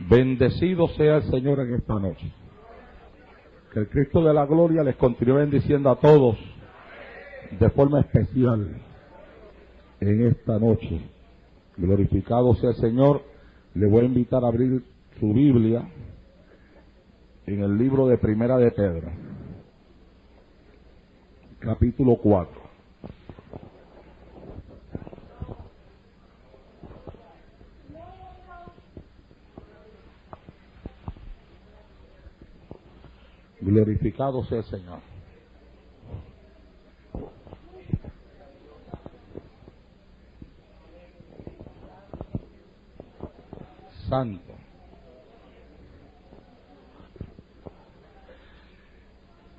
Bendecido sea el Señor en esta noche. Que el Cristo de la gloria les continúe bendiciendo a todos de forma especial en esta noche. Glorificado sea el Señor. Le voy a invitar a abrir su Biblia en el libro de Primera de Pedro, capítulo 4. Glorificado sea el Señor. Santo.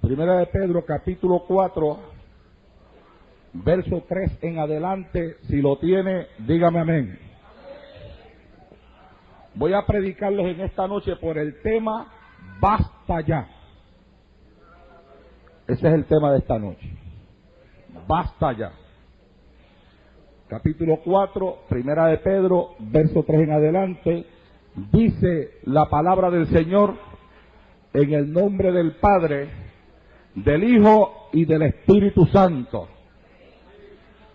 Primera de Pedro, capítulo 4, verso 3 en adelante. Si lo tiene, dígame amén. Voy a predicarles en esta noche por el tema Basta ya. Ese es el tema de esta noche. Basta ya. Capítulo 4, Primera de Pedro, verso 3 en adelante. Dice la palabra del Señor: en el nombre del Padre, del Hijo y del Espíritu Santo.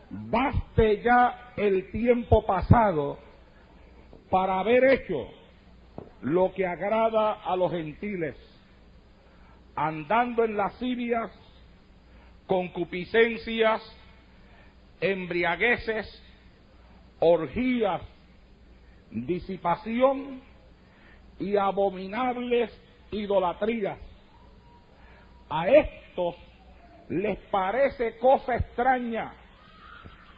Baste ya el tiempo pasado para haber hecho lo que agrada a los gentiles, andando en lascivias, concupiscencias, embriagueces, orgías, disipación y abominables idolatrías. A estos les parece cosa extraña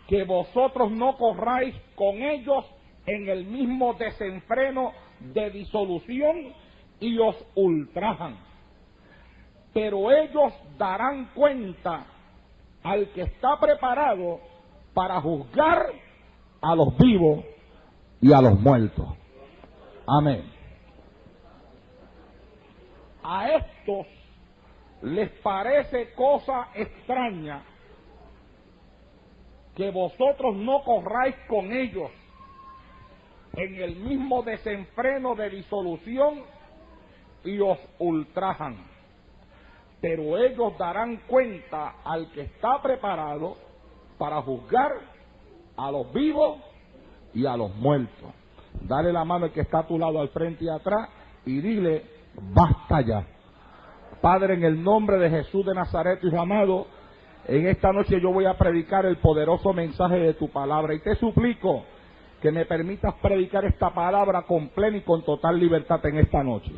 que vosotros no corráis con ellos en el mismo desenfreno de disolución y os ultrajan. Pero ellos darán cuenta al que está preparado para juzgar a los vivos y a los muertos. Amén. A estos les parece cosa extraña que vosotros no corráis con ellos en el mismo desenfreno de disolución y os ultrajan. Pero ellos darán cuenta al que está preparado para juzgar a los vivos y a los muertos. Dale la mano al que está a tu lado, al frente y atrás, y dile: basta ya. Padre, en el nombre de Jesús de Nazaret, Hijo amado, en esta noche yo voy a predicar el poderoso mensaje de tu palabra, y te suplico que me permitas predicar esta palabra con plena y con total libertad en esta noche.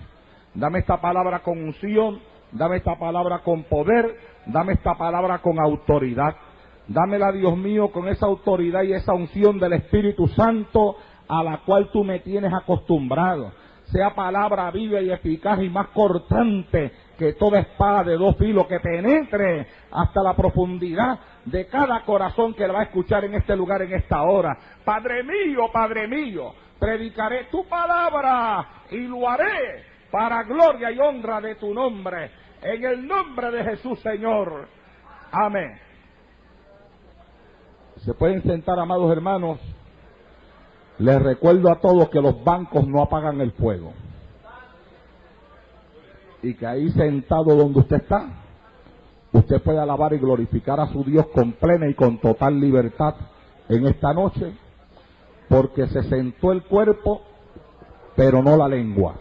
Dame esta palabra con unción, dame esta palabra con poder, dame esta palabra con autoridad. Dámela, Dios mío, con esa autoridad y esa unción del Espíritu Santo a la cual tú me tienes acostumbrado. Sea palabra viva y eficaz y más cortante que toda espada de dos filos, que penetre hasta la profundidad de cada corazón que la va a escuchar en este lugar, en esta hora. Padre mío, predicaré tu palabra y lo haré para gloria y honra de tu nombre. En el nombre de Jesús, Señor. Amén. Se pueden sentar, amados hermanos. Les recuerdo a todos que los bancos no apagan el fuego. Y que ahí sentado donde usted está, usted puede alabar y glorificar a su Dios con plena y con total libertad en esta noche, porque se sentó el cuerpo, pero no la lengua.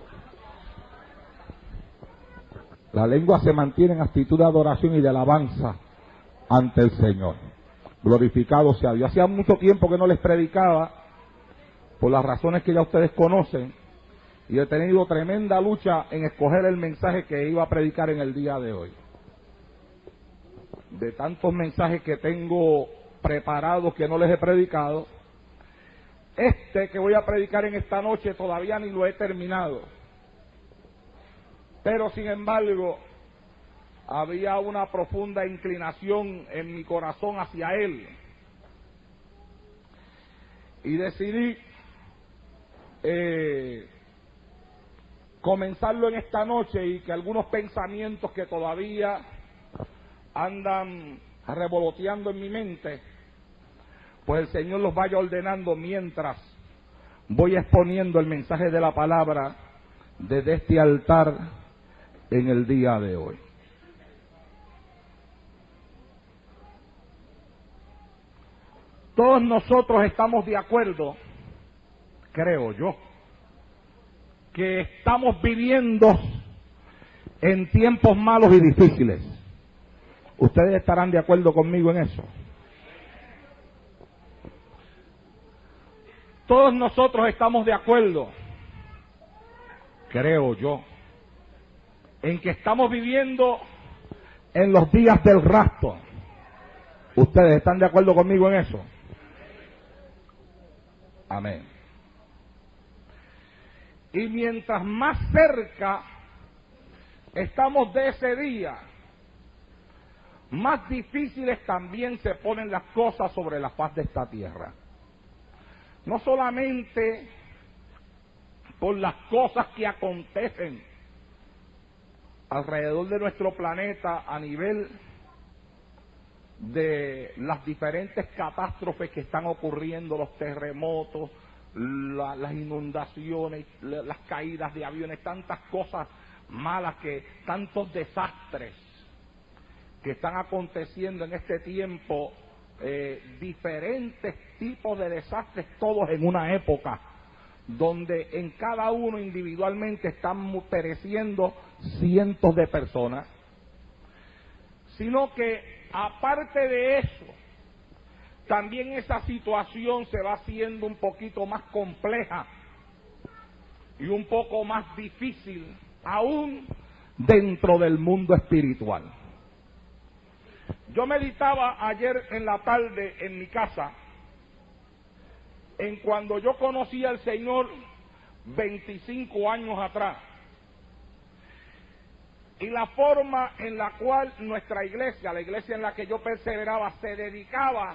La lengua se mantiene en actitud de adoración y de alabanza ante el Señor. Glorificado sea Dios. Hacía mucho tiempo que no les predicaba, por las razones que ya ustedes conocen, y he tenido tremenda lucha en escoger el mensaje que iba a predicar en el día de hoy. De tantos mensajes que tengo preparados que no les he predicado, este que voy a predicar en esta noche todavía ni lo he terminado. Pero sin embargo, había una profunda inclinación en mi corazón hacia él. Y decidí comenzarlo en esta noche, y que algunos pensamientos que todavía andan revoloteando en mi mente, pues el Señor los vaya ordenando mientras voy exponiendo el mensaje de la palabra desde este altar en el día de hoy. Todos nosotros estamos de acuerdo, creo yo, que estamos viviendo en tiempos malos y difíciles. ¿Ustedes estarán de acuerdo conmigo en eso? Todos nosotros estamos de acuerdo, creo yo, en que estamos viviendo en los días del rapto. ¿Ustedes están de acuerdo conmigo en eso? Amén. Y mientras más cerca estamos de ese día, más difíciles también se ponen las cosas sobre la faz de esta tierra. No solamente por las cosas que acontecen alrededor de nuestro planeta a nivel de las diferentes catástrofes que están ocurriendo, los terremotos, las inundaciones, las caídas de aviones, tantas cosas malas, tantos desastres que están aconteciendo en este tiempo, diferentes tipos de desastres, todos en una época donde en cada uno individualmente están pereciendo cientos de personas, sino que aparte de eso, también esa situación se va haciendo un poquito más compleja y un poco más difícil, aún dentro del mundo espiritual. Yo meditaba ayer en la tarde en mi casa, en cuando yo conocí al Señor 25 años atrás, y la forma en la cual nuestra iglesia, la iglesia en la que yo perseveraba, se dedicaba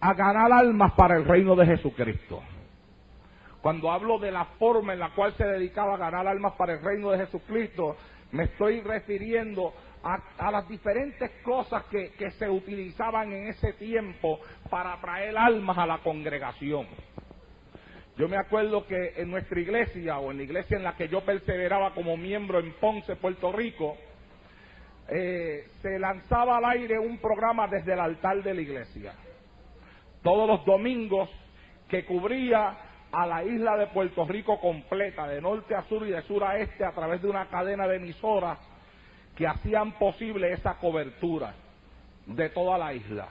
a ganar almas para el reino de Jesucristo. Cuando hablo de la forma en la cual se dedicaba a ganar almas para el reino de Jesucristo, me estoy refiriendo a las diferentes cosas que se utilizaban en ese tiempo para atraer almas a la congregación. Yo me acuerdo que en nuestra iglesia, o en la iglesia en la que yo perseveraba como miembro en Ponce, Puerto Rico, se lanzaba al aire un programa desde el altar de la iglesia. Todos los domingos, que cubría a la isla de Puerto Rico completa, de norte a sur y de sur a este, a través de una cadena de emisoras que hacían posible esa cobertura de toda la isla.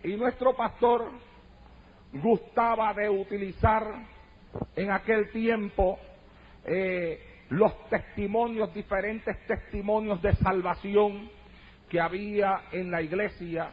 Y nuestro pastor gustaba de utilizar en aquel tiempo los testimonios, diferentes testimonios de salvación que había en la iglesia,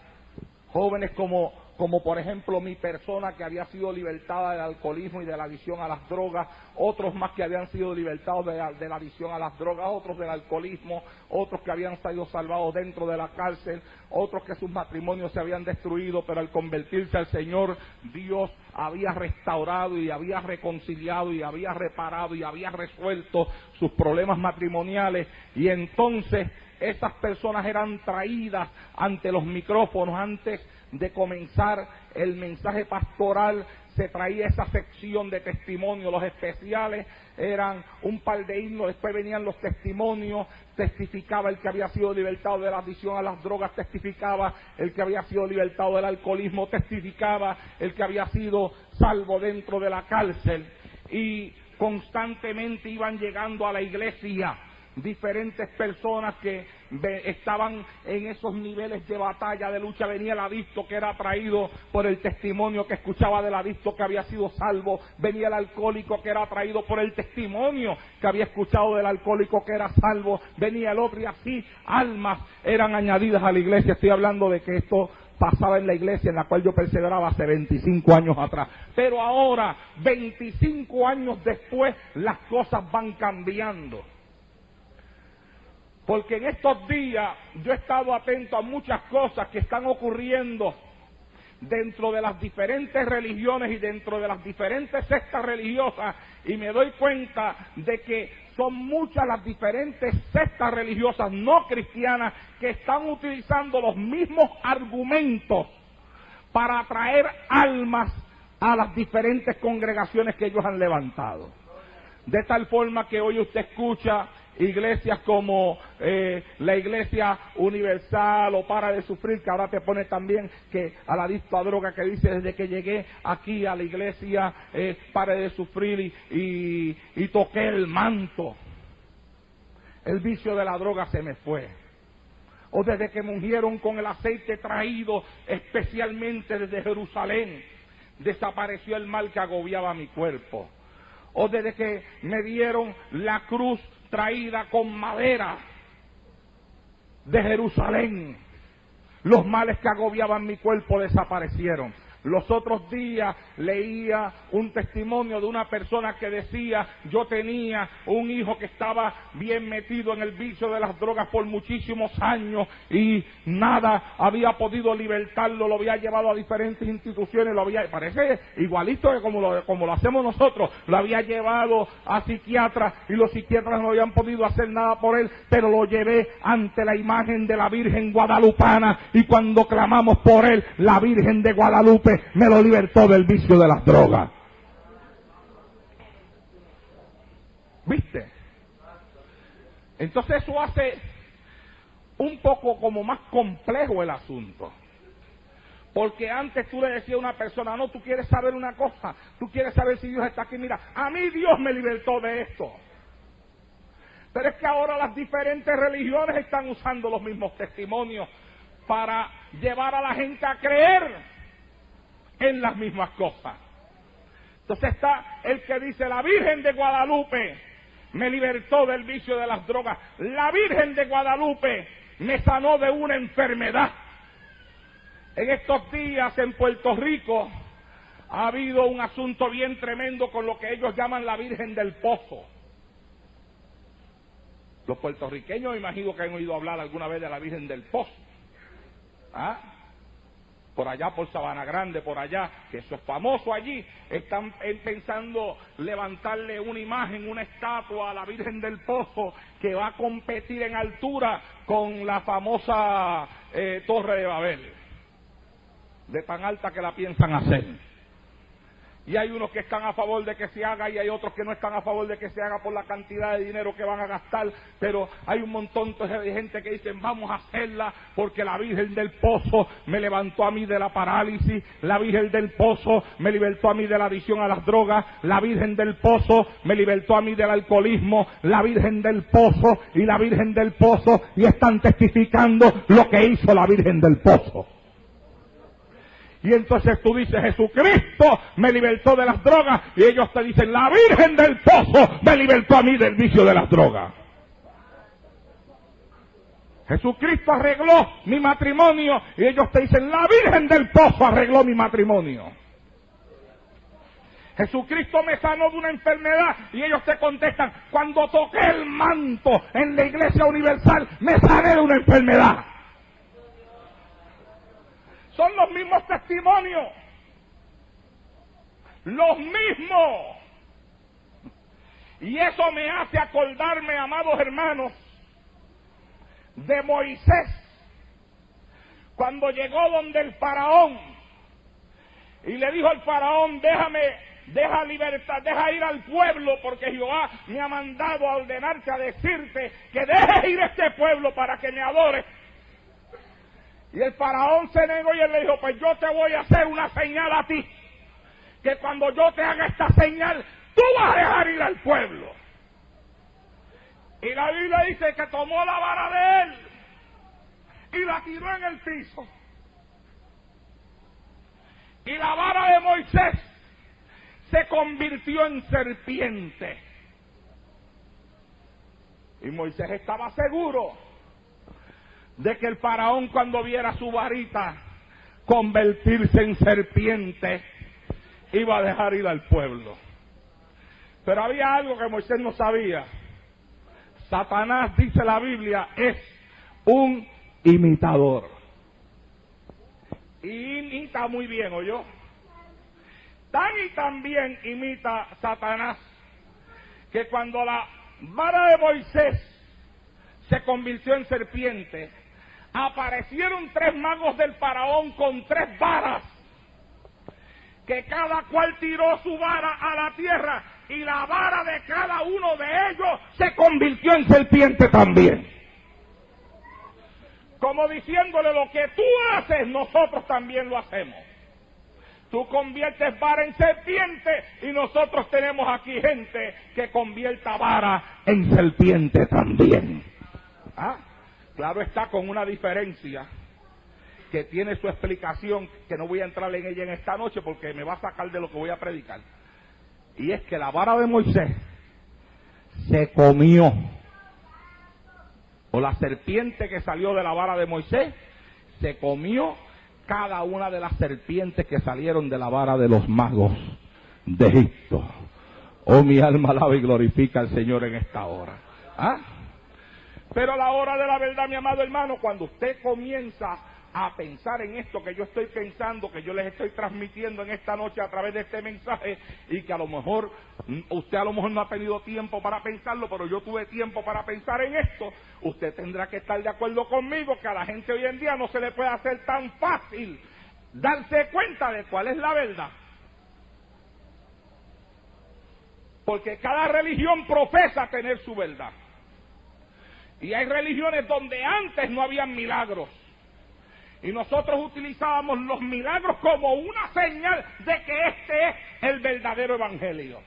jóvenes como por ejemplo mi persona, que había sido libertada del alcoholismo y de la adicción a las drogas, otros más que habían sido libertados de la adicción a las drogas, otros del alcoholismo, otros que habían sido salvados dentro de la cárcel, otros que sus matrimonios se habían destruido, pero al convertirse al Señor, Dios había restaurado y había reconciliado y había reparado y había resuelto sus problemas matrimoniales. Y entonces esas personas eran traídas ante los micrófonos. Antes de comenzar el mensaje pastoral, se traía esa sección de testimonios. Los especiales eran un par de himnos, después venían los testimonios, testificaba el que había sido libertado de la adicción a las drogas, testificaba el que había sido libertado del alcoholismo, testificaba el que había sido salvo dentro de la cárcel. Y constantemente iban llegando a la iglesia diferentes personas que estaban en esos niveles de batalla, de lucha. Venía el adicto que era atraído por el testimonio que escuchaba del adicto que había sido salvo. Venía el alcohólico que era atraído por el testimonio que había escuchado del alcohólico que era salvo. Venía el otro, y así almas eran añadidas a la iglesia. Estoy hablando de que esto pasaba en la iglesia en la cual yo perseveraba hace 25 años atrás. Pero ahora, 25 años después, las cosas van cambiando. Porque en estos días yo he estado atento a muchas cosas que están ocurriendo dentro de las diferentes religiones y dentro de las diferentes sectas religiosas, y me doy cuenta de que son muchas las diferentes sectas religiosas no cristianas que están utilizando los mismos argumentos para atraer almas a las diferentes congregaciones que ellos han levantado. De tal forma que hoy usted escucha iglesias como la Iglesia Universal o Para de Sufrir, que ahora te pone también que al adicto a droga, que dice: desde que llegué aquí a la iglesia Pare de Sufrir y toqué el manto, el vicio de la droga se me fue. O desde que me ungieron con el aceite traído especialmente desde Jerusalén, desapareció el mal que agobiaba mi cuerpo. O desde que me dieron la cruz traída con madera de Jerusalén, los males que agobiaban mi cuerpo desaparecieron. Los otros días leía un testimonio de una persona que decía: yo tenía un hijo que estaba bien metido en el vicio de las drogas por muchísimos años y nada había podido libertarlo, lo había llevado a diferentes instituciones, parece igualito que como lo hacemos nosotros, lo había llevado a psiquiatras y los psiquiatras no habían podido hacer nada por él, pero lo llevé ante la imagen de la Virgen Guadalupana y cuando clamamos por él, la Virgen de Guadalupe me lo libertó del vicio de las drogas. ¿Viste? Entonces eso hace un poco como más complejo el asunto. Porque antes tú le decías a una persona: no, tú quieres saber una cosa, tú quieres saber si Dios está aquí, mira, a mí Dios me libertó de esto. Pero es que ahora las diferentes religiones están usando los mismos testimonios para llevar a la gente a creer en las mismas cosas. Entonces está el que dice: la Virgen de Guadalupe me libertó del vicio de las drogas, la Virgen de Guadalupe me sanó de una enfermedad. En estos días en Puerto Rico ha habido un asunto bien tremendo con lo que ellos llaman la Virgen del Pozo. Los puertorriqueños me imagino que han oído hablar alguna vez de la Virgen del Pozo. ¿Ah? Por allá, por Sabana Grande, por allá, que eso es famoso allí. Están pensando levantarle una imagen, una estatua a la Virgen del Pozo, que va a competir en altura con la famosa Torre de Babel, de tan alta que la piensan hacer. Y hay unos que están a favor de que se haga y hay otros que no están a favor de que se haga por la cantidad de dinero que van a gastar, pero hay un montón de gente que dicen: vamos a hacerla porque la Virgen del Pozo me levantó a mí de la parálisis, la Virgen del Pozo me libertó a mí de la adicción a las drogas, la Virgen del Pozo me libertó a mí del alcoholismo, la Virgen del Pozo y la Virgen del Pozo, y están testificando lo que hizo la Virgen del Pozo. Y entonces tú dices: Jesucristo me libertó de las drogas, y ellos te dicen: la Virgen del Pozo me libertó a mí del vicio de las drogas. Jesucristo arregló mi matrimonio, y ellos te dicen: la Virgen del Pozo arregló mi matrimonio. Jesucristo me sanó de una enfermedad, y ellos te contestan: cuando toqué el manto en la Iglesia Universal me sané de una enfermedad. Son los mismos testimonios, los mismos. Y eso me hace acordarme, amados hermanos, de Moisés, cuando llegó donde el faraón y le dijo al faraón: deja ir al pueblo, porque Jehová me ha mandado a ordenarte, a decirte que dejes ir a este pueblo para que me adore. Y el faraón se negó y él le dijo: pues yo te voy a hacer una señal a ti, que cuando yo te haga esta señal, tú vas a dejar ir al pueblo. Y la Biblia dice que tomó la vara de él y la tiró en el piso. Y la vara de Moisés se convirtió en serpiente. Y Moisés estaba seguro de que el faraón, cuando viera su varita convertirse en serpiente, iba a dejar ir al pueblo. Pero había algo que Moisés no sabía. Satanás, dice la Biblia, es un imitador. Y imita muy bien, ¿oyó? Tan y tan bien imita Satanás, que cuando la vara de Moisés se convirtió en serpiente, aparecieron 3 magos del faraón con 3 varas, que cada cual tiró su vara a la tierra, y la vara de cada uno de ellos se convirtió en serpiente también. Como diciéndole, lo que tú haces, nosotros también lo hacemos. Tú conviertes vara en serpiente y nosotros tenemos aquí gente que convierta vara en serpiente también. ¿Ah? Claro está, con una diferencia que tiene su explicación, que no voy a entrar en ella en esta noche porque me va a sacar de lo que voy a predicar. Y es que la vara de Moisés se comió, o la serpiente que salió de la vara de Moisés se comió cada una de las serpientes que salieron de la vara de los magos de Egipto. Oh, mi alma alaba y glorifica al Señor en esta hora. ¿Ah? Pero a la hora de la verdad, mi amado hermano, cuando usted comienza a pensar en esto que yo estoy pensando, que yo les estoy transmitiendo en esta noche a través de este mensaje, y que a lo mejor usted no ha tenido tiempo para pensarlo, pero yo tuve tiempo para pensar en esto, usted tendrá que estar de acuerdo conmigo que a la gente hoy en día no se le puede hacer tan fácil darse cuenta de cuál es la verdad. Porque cada religión profesa tener su verdad. Y hay religiones donde antes no habían milagros. Y nosotros utilizábamos los milagros como una señal de que este es el verdadero evangelio.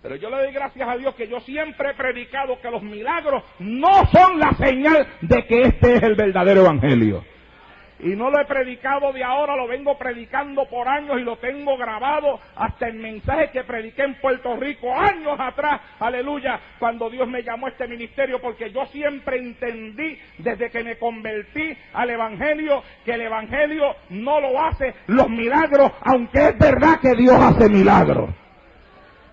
Pero yo le doy gracias a Dios que yo siempre he predicado que los milagros no son la señal de que este es el verdadero evangelio. Y no lo he predicado de ahora, lo vengo predicando por años y lo tengo grabado hasta el mensaje que prediqué en Puerto Rico años atrás, aleluya, cuando Dios me llamó a este ministerio, porque yo siempre entendí desde que me convertí al evangelio que el evangelio no lo hace los milagros, aunque es verdad que Dios hace milagros.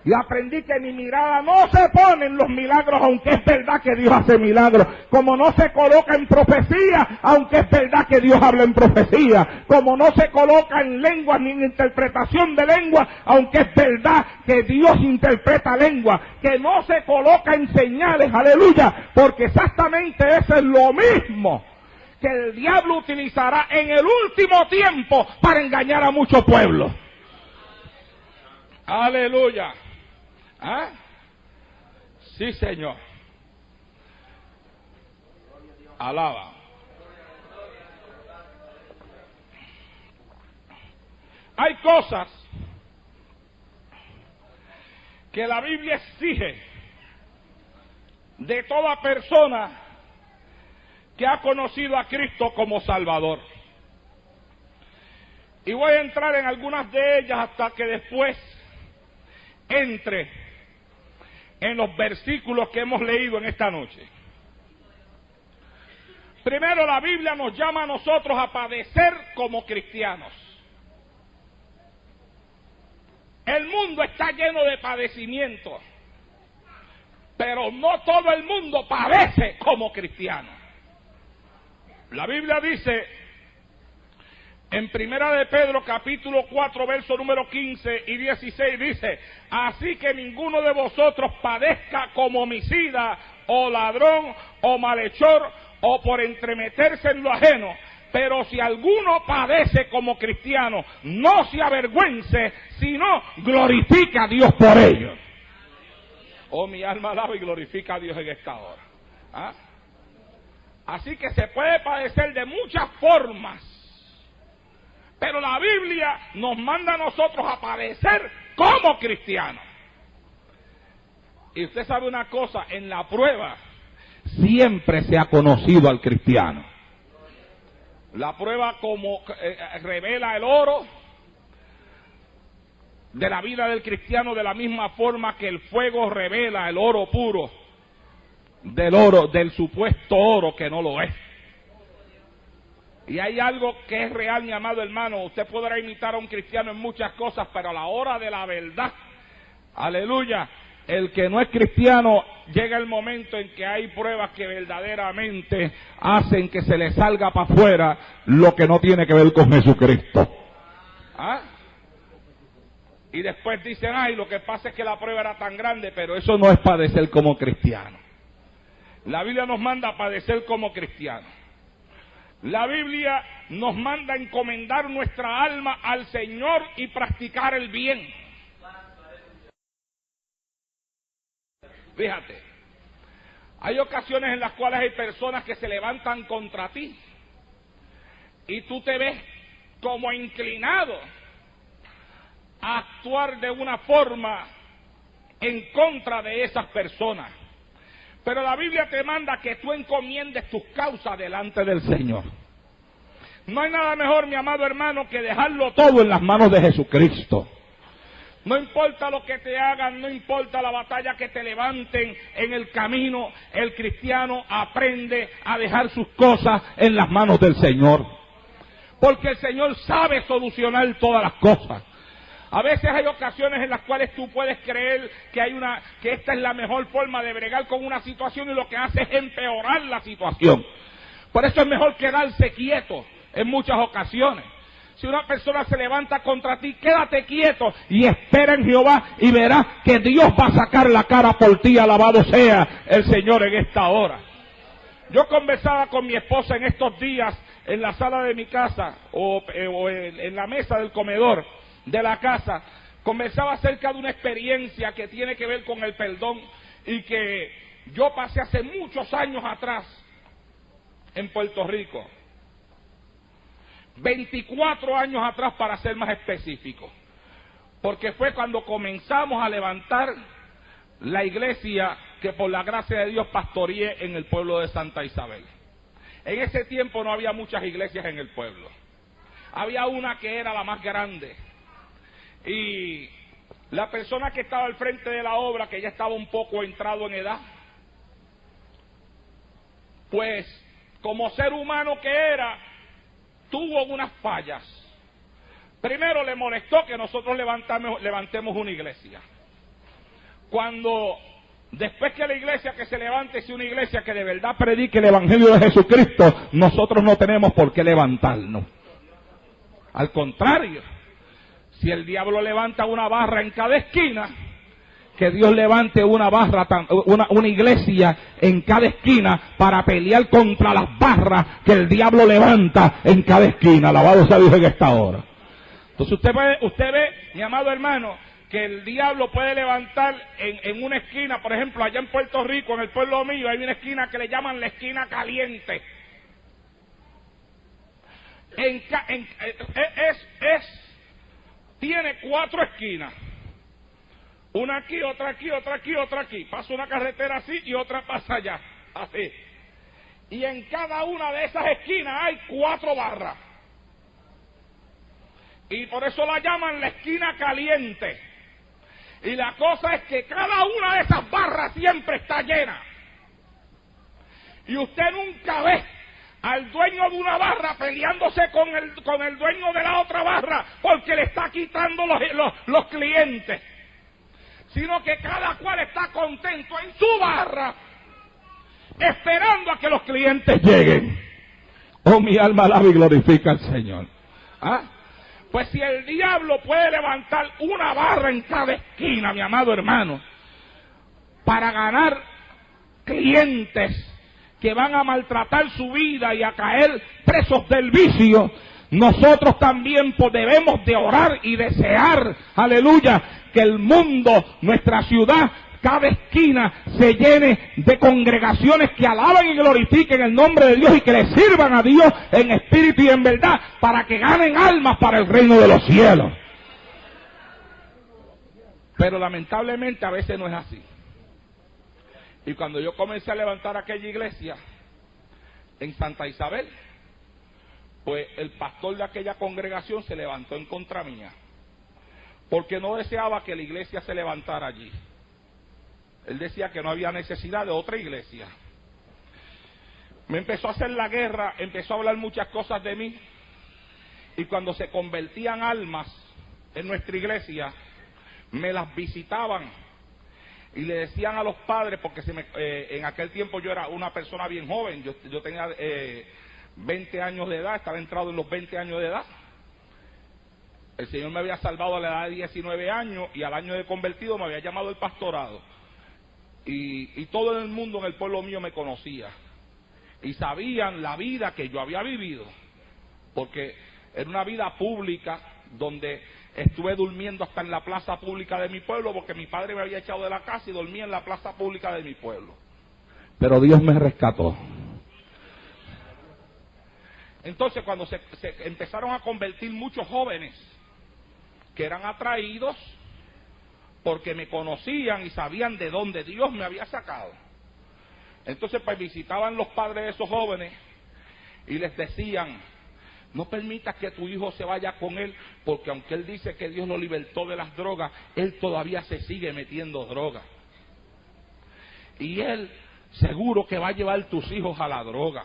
Y aprendí que mi mirada no se pone en los milagros, aunque es verdad que Dios hace milagros. Como no se coloca en profecía, aunque es verdad que Dios habla en profecía. Como no se coloca en lenguas ni en interpretación de lenguas, aunque es verdad que Dios interpreta lenguas. Que no se coloca en señales, aleluya, porque exactamente eso es lo mismo que el diablo utilizará en el último tiempo para engañar a muchos pueblos. Aleluya. ¿Ah? Sí, Señor. Alaba. Hay cosas que la Biblia exige de toda persona que ha conocido a Cristo como Salvador. Y voy a entrar en algunas de ellas hasta que después entre en los versículos que hemos leído en esta noche. Primero, la Biblia nos llama a nosotros a padecer como cristianos. El mundo está lleno de padecimientos, pero no todo el mundo padece como cristiano. La Biblia dice en Primera de Pedro, capítulo 4, verso número 15 y 16, dice: así que ninguno de vosotros padezca como homicida, o ladrón, o malhechor, o por entremeterse en lo ajeno. Pero si alguno padece como cristiano, no se avergüence, sino glorifica a Dios por ello. Oh, mi alma alaba y glorifica a Dios en esta hora. ¿Ah? Así que se puede padecer de muchas formas, pero la Biblia nos manda a nosotros a padecer como cristianos. Y usted sabe una cosa, en la prueba siempre se ha conocido al cristiano. La prueba como revela el oro de la vida del cristiano, de la misma forma que el fuego revela el oro puro del supuesto oro que no lo es. Y hay algo que es real, mi amado hermano. Usted podrá imitar a un cristiano en muchas cosas, pero a la hora de la verdad, aleluya, el que no es cristiano, llega el momento en que hay pruebas que verdaderamente hacen que se le salga para afuera lo que no tiene que ver con Jesucristo. ¿Ah? Y después dicen, ay, lo que pasa es que la prueba era tan grande, pero eso no es padecer como cristiano. La Biblia nos manda a padecer como cristianos. La Biblia nos manda a encomendar nuestra alma al Señor y practicar el bien. Fíjate, hay ocasiones en las cuales hay personas que se levantan contra ti y tú te ves como inclinado a actuar de una forma en contra de esas personas. Pero la Biblia te manda que tú encomiendes tus causas delante del Señor. No hay nada mejor, mi amado hermano, que dejarlo todo en las manos de Jesucristo. No importa lo que te hagan, no importa la batalla que te levanten en el camino, el cristiano aprende a dejar sus cosas en las manos del Señor. Porque el Señor sabe solucionar todas las cosas. A veces hay ocasiones en las cuales tú puedes creer que esta es la mejor forma de bregar con una situación y lo que hace es empeorar la situación. Por eso es mejor quedarse quieto en muchas ocasiones. Si una persona se levanta contra ti, quédate quieto y espera en Jehová y verás que Dios va a sacar la cara por ti. Alabado sea el Señor en esta hora. Yo conversaba con mi esposa en estos días en la sala de mi casa o en la mesa del comedor de la casa. Conversaba acerca de una experiencia que tiene que ver con el perdón y que yo pasé hace muchos años atrás en Puerto Rico. 24 años atrás para ser más específico. Porque fue cuando comenzamos a levantar la iglesia que por la gracia de Dios pastoreé en el pueblo de Santa Isabel. En ese tiempo no había muchas iglesias en el pueblo. Había una que era la más grande. Y la persona que estaba al frente de la obra, que ya estaba un poco entrado en edad, pues como ser humano que era, tuvo unas fallas. Primero le molestó que nosotros levantemos una iglesia. Después que la iglesia que se levante sea una iglesia que de verdad predique el Evangelio de Jesucristo, nosotros no tenemos por qué levantarnos. Al contrario, si el diablo levanta una barra en cada esquina, que Dios levante una iglesia en cada esquina para pelear contra las barras que el diablo levanta en cada esquina. Alabado sea Dios en esta hora. Entonces usted ve, mi amado hermano, que el diablo puede levantar en una esquina, por ejemplo, allá en Puerto Rico, en el pueblo mío, hay una esquina que le llaman la esquina caliente. Tiene 4 esquinas. Una aquí, otra aquí, otra aquí, otra aquí. Pasa una carretera así y otra pasa allá. Así. Y en cada una de esas esquinas hay 4 barras. Y por eso la llaman la esquina caliente. Y la cosa es que cada una de esas barras siempre está llena. Y usted nunca ve al dueño de una barra peleándose con el dueño de la otra barra porque le está quitando los clientes. Sino que cada cual está contento en su barra, esperando a que los clientes lleguen. Oh, mi alma alaba y glorifica al Señor. ¿Ah? Pues si el diablo puede levantar una barra en cada esquina, mi amado hermano, para ganar clientes que van a maltratar su vida y a caer presos del vicio, nosotros también debemos de orar y desear, aleluya, que el mundo, nuestra ciudad, cada esquina se llene de congregaciones que alaben y glorifiquen el nombre de Dios y que le sirvan a Dios en espíritu y en verdad para que ganen almas para el reino de los cielos. Pero lamentablemente a veces no es así. Y cuando yo comencé a levantar aquella iglesia en Santa Isabel, pues el pastor de aquella congregación se levantó en contra mía, porque no deseaba que la iglesia se levantara allí. Él decía que no había necesidad de otra iglesia. Me empezó a hacer la guerra, empezó a hablar muchas cosas de mí, y cuando se convertían almas en nuestra iglesia, me las visitaban y le decían a los padres, porque en aquel tiempo yo era una persona bien joven, yo tenía 20 años de edad, estaba entrado en los 20 años de edad. El Señor me había salvado a la edad de 19 años y al año de convertido me había llamado el pastorado. Y todo el mundo en el pueblo mío me conocía. Y sabían la vida que yo había vivido. Porque era una vida pública donde estuve durmiendo hasta en la plaza pública de mi pueblo, porque mi padre me había echado de la casa y dormía en la plaza pública de mi pueblo. Pero Dios me rescató. Entonces, cuando se empezaron a convertir muchos jóvenes que eran atraídos porque me conocían y sabían de dónde Dios me había sacado. Entonces, pues visitaban los padres de esos jóvenes y les decían: no permitas que tu hijo se vaya con él, porque aunque él dice que Dios lo libertó de las drogas, él todavía se sigue metiendo droga. Y él seguro que va a llevar tus hijos a la droga.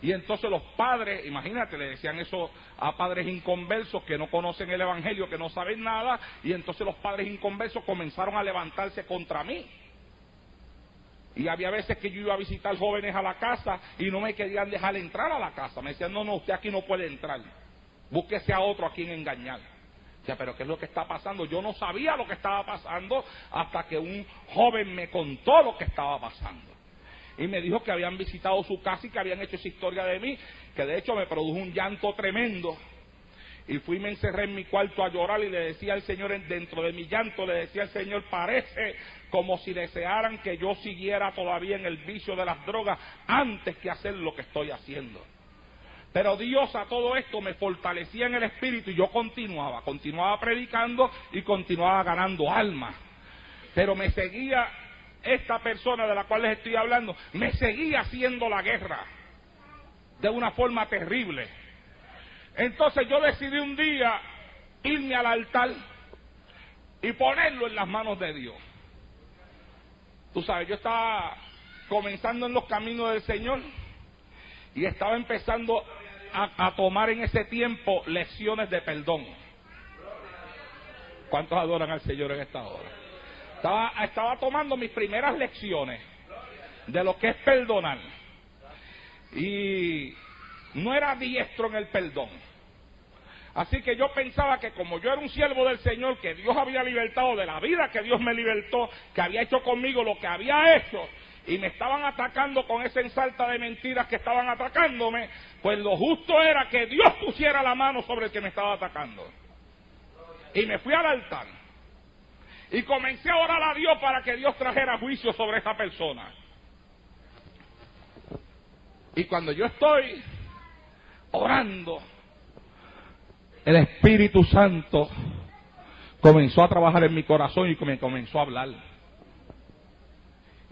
Y entonces los padres, imagínate, le decían eso a padres inconversos que no conocen el evangelio, que no saben nada, y entonces los padres inconversos comenzaron a levantarse contra mí. Y había veces que yo iba a visitar jóvenes a la casa y no me querían dejar entrar a la casa. Me decían: no, usted aquí no puede entrar, búsquese a otro a quien engañar. O sea, pero ¿qué es lo que está pasando? Yo no sabía lo que estaba pasando hasta que un joven me contó lo que estaba pasando. Y me dijo que habían visitado su casa y que habían hecho esa historia de mí, que de hecho me produjo un llanto tremendo. Y fui y me encerré en mi cuarto a llorar y le decía al Señor, dentro de mi llanto, le decía al Señor: parece como si desearan que yo siguiera todavía en el vicio de las drogas antes que hacer lo que estoy haciendo. Pero Dios a todo esto me fortalecía en el espíritu y yo continuaba predicando y continuaba ganando almas. Pero me seguía esta persona de la cual les estoy hablando, me seguía haciendo la guerra de una forma terrible. Entonces yo decidí un día irme al altar y ponerlo en las manos de Dios. Tú sabes, yo estaba comenzando en los caminos del Señor y estaba empezando a tomar en ese tiempo lecciones de perdón. ¿Cuántos adoran al Señor en esta hora? Estaba tomando mis primeras lecciones de lo que es perdonar. Y no era diestro en el perdón. Así que yo pensaba que como yo era un siervo del Señor, que Dios había libertado de la vida, que Dios me libertó, que había hecho conmigo lo que había hecho, y me estaban atacando con esa ensalta de mentiras que estaban atacándome, pues lo justo era que Dios pusiera la mano sobre el que me estaba atacando. Y me fui al altar y comencé a orar a Dios para que Dios trajera juicio sobre esa persona. Y cuando yo estoy orando, el Espíritu Santo comenzó a trabajar en mi corazón y me comenzó a hablar.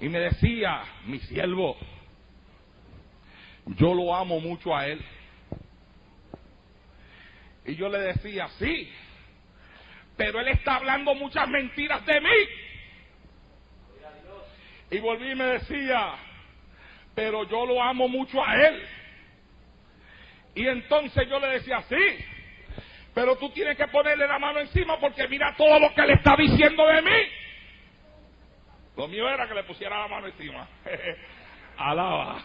Y me decía: mi siervo, yo lo amo mucho a él. Y yo le decía: sí, pero él está hablando muchas mentiras de mí. Y volví y me decía: pero yo lo amo mucho a él. Y entonces yo le decía: sí, pero tú tienes que ponerle la mano encima porque mira todo lo que le está diciendo de mí. Lo mío era que le pusiera la mano encima. Alaba.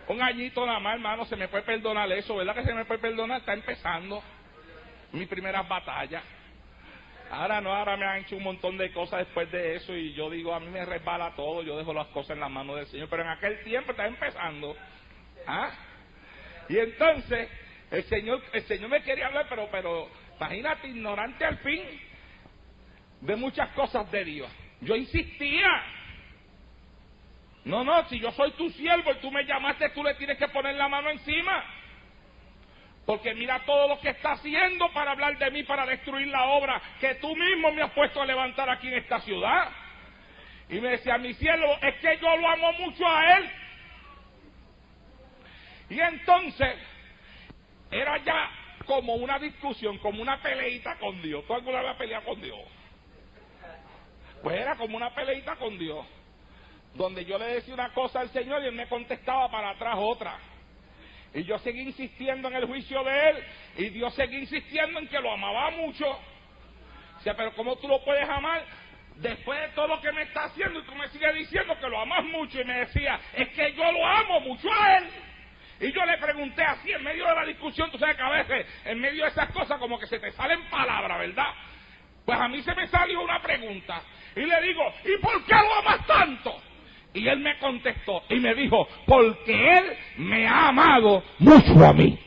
Un añito nada más, hermano, se me puede perdonar eso, ¿verdad que se me puede perdonar? Está empezando mis primeras batallas. Ahora no, ahora me han hecho un montón de cosas después de eso y yo digo, a mí me resbala todo, yo dejo las cosas en las manos del Señor, pero en aquel tiempo está empezando. ¿Ah? Y entonces el Señor me quería hablar, pero imagínate, ignorante al fin de muchas cosas de Dios. Yo insistía: no, si yo soy tu siervo y tú me llamaste, tú le tienes que poner la mano encima. Porque mira todo lo que está haciendo para hablar de mí, para destruir la obra que tú mismo me has puesto a levantar aquí en esta ciudad. Y me decía: mi siervo, es que yo lo amo mucho a él. Y entonces era ya como una discusión, como una peleita con Dios. ¿Tú alguna vez has peleado con Dios? Pues era como una peleita con Dios, donde yo le decía una cosa al Señor y él me contestaba para atrás otra. Y yo seguí insistiendo en el juicio de él, y Dios seguía insistiendo en que lo amaba mucho. O sea, pero ¿cómo tú lo puedes amar después de todo lo que me está haciendo? Y tú me sigues diciendo que lo amas mucho. Y me decía: es que yo lo amo mucho a él. Y yo le pregunté así, en medio de la discusión, tú sabes que a veces, en medio de esas cosas, como que se te salen palabras, ¿verdad? Pues a mí se me salió una pregunta, y le digo: ¿y por qué lo amas tanto? Y él me contestó y me dijo: porque él me ha amado mucho a mí.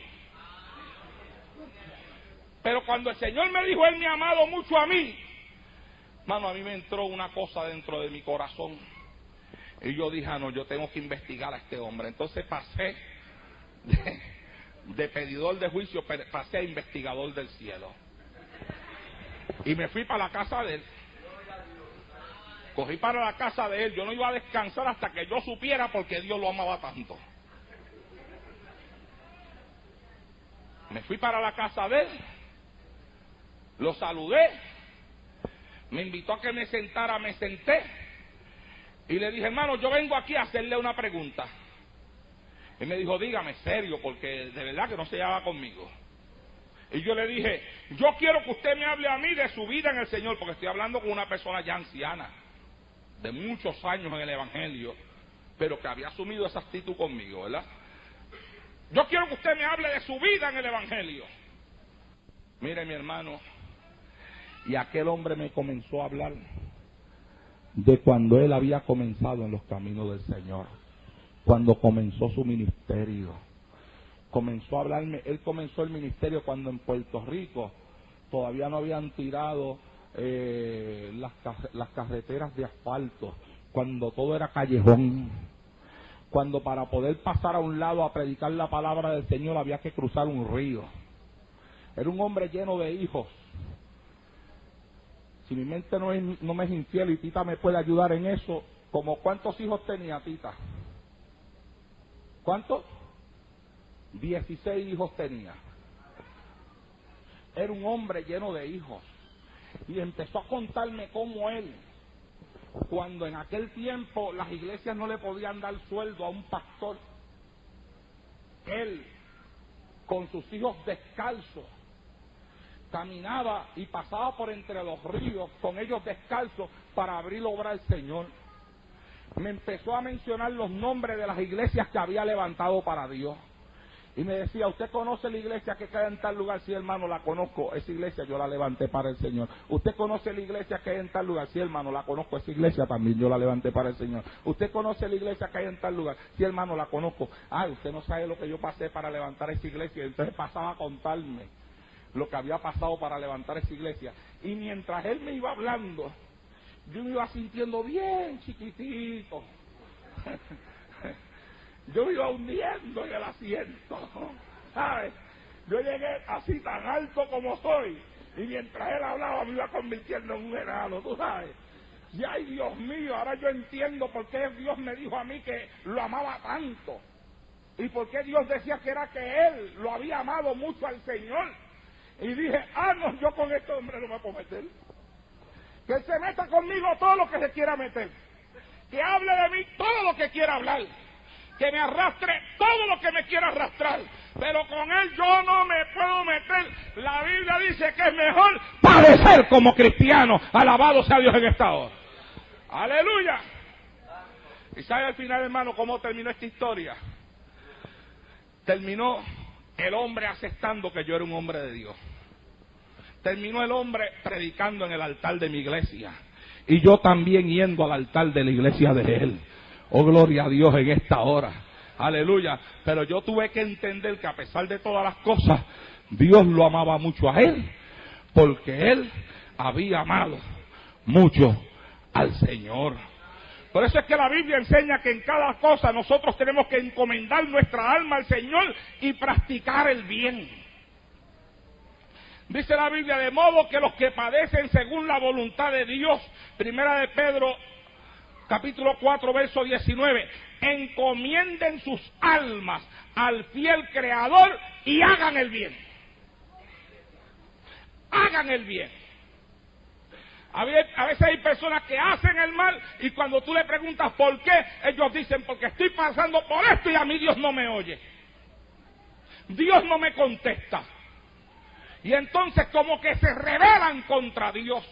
Pero cuando el Señor me dijo, Él me ha amado mucho a mí, mano, a mí me entró una cosa dentro de mi corazón. Y yo dije, no, yo tengo que investigar a este hombre. Entonces pasé de pedidor de juicio, pasé a investigador del cielo. Y me fui para la casa de él. Cogí para la casa de él. Yo no iba a descansar hasta que yo supiera porque Dios lo amaba tanto. Me fui para la casa de él. Lo saludé. Me invitó a que me sentara, me senté. Y le dije, hermano, yo vengo aquí a hacerle una pregunta. Y me dijo, dígame, serio, porque de verdad que no se llevaba conmigo. Y yo le dije, yo quiero que usted me hable a mí de su vida en el Señor, porque estoy hablando con una persona ya anciana, de muchos años en el Evangelio, pero que había asumido esa actitud conmigo, ¿verdad? Yo quiero que usted me hable de su vida en el Evangelio. Mire, mi hermano, y aquel hombre me comenzó a hablar de cuando él había comenzado en los caminos del Señor, cuando comenzó su ministerio. Comenzó a hablarme, él comenzó el ministerio cuando en Puerto Rico todavía no habían tirado las carreteras de asfalto, cuando todo era callejón, cuando para poder pasar a un lado a predicar la palabra del Señor había que cruzar un río. Era un hombre lleno de hijos. Si mi mente no me es infiel y Tita me puede ayudar en eso, ¿como cuántos hijos tenía Tita? ¿Cuántos? 16 hijos tenía. Era un hombre lleno de hijos. Y empezó a contarme cómo él, cuando en aquel tiempo las iglesias no le podían dar sueldo a un pastor, él, con sus hijos descalzos, caminaba y pasaba por entre los ríos con ellos descalzos para abrir la obra del Señor. Me empezó a mencionar los nombres de las iglesias que había levantado para Dios. Y me decía, ¿usted conoce la iglesia que queda en tal lugar? Sí, hermano, la conozco. Esa iglesia yo la levanté para el Señor. ¿Usted conoce la iglesia que hay en tal lugar? Sí, hermano, la conozco. Esa iglesia también yo la levanté para el Señor. ¿Usted conoce la iglesia que hay en tal lugar? Sí, hermano, la conozco. Ay, usted no sabe lo que yo pasé para levantar esa iglesia. Entonces pasaba a contarme lo que había pasado para levantar esa iglesia. Y mientras él me iba hablando, yo me iba sintiendo bien chiquitito. Yo me iba hundiendo en el asiento, ¿sabes? Yo llegué así tan alto como soy, y mientras él hablaba me iba convirtiendo en un enano, ¿tú sabes? Y ay, Dios mío, ahora yo entiendo por qué Dios me dijo a mí que lo amaba tanto, y por qué Dios decía que era que él lo había amado mucho al Señor. Y dije, no, yo con este hombre no me puedo meter. Que él se meta conmigo todo lo que se quiera meter, que hable de mí todo lo que quiera hablar, que me arrastre todo lo que me quiera arrastrar, pero con él yo no me puedo meter. La Biblia dice que es mejor padecer como cristiano. Alabado sea Dios en esta hora. Aleluya. ¿Y sabe al final, hermano, cómo terminó esta historia? Terminó el hombre aceptando que yo era un hombre de Dios. Terminó el hombre predicando en el altar de mi iglesia, y yo también yendo al altar de la iglesia de él. Oh, gloria a Dios en esta hora. Aleluya. Pero yo tuve que entender que a pesar de todas las cosas, Dios lo amaba mucho a él, porque él había amado mucho al Señor. Por eso es que la Biblia enseña que en cada cosa nosotros tenemos que encomendar nuestra alma al Señor y practicar el bien. Dice la Biblia, de modo que los que padecen según la voluntad de Dios, Primera de Pedro, capítulo 4, verso 19, encomienden sus almas al fiel Creador y hagan el bien. Hagan el bien. A veces hay personas que hacen el mal y cuando tú le preguntas por qué, ellos dicen, porque estoy pasando por esto y a mí Dios no me oye. Dios no me contesta. Y entonces como que se rebelan contra Dios.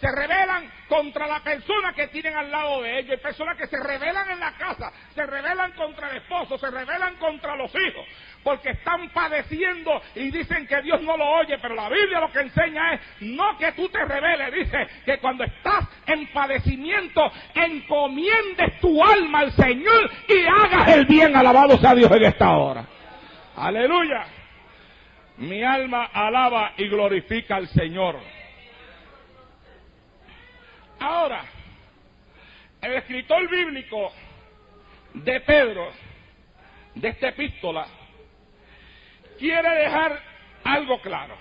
Se rebelan contra la persona que tienen al lado de ellos. Hay personas que se rebelan en la casa, se rebelan contra el esposo, se rebelan contra los hijos, porque están padeciendo y dicen que Dios no lo oye. Pero la Biblia lo que enseña es, no que tú te rebeles, dice que cuando estás en padecimiento, encomiendes tu alma al Señor y hagas el bien. Alabado sea Dios en esta hora. Aleluya. Mi alma alaba y glorifica al Señor. Ahora, el escritor bíblico de Pedro, de esta epístola, quiere dejar algo claro.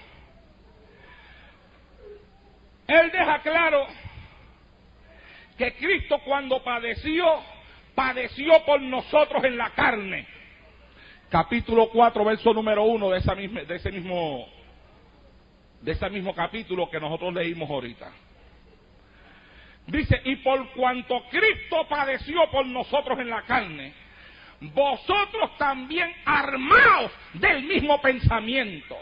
Él deja claro que Cristo, cuando padeció por nosotros en la carne. Capítulo 4, verso número 1 de ese mismo capítulo que nosotros leímos ahorita. Dice, y por cuanto Cristo padeció por nosotros en la carne, vosotros también armaos del mismo pensamiento.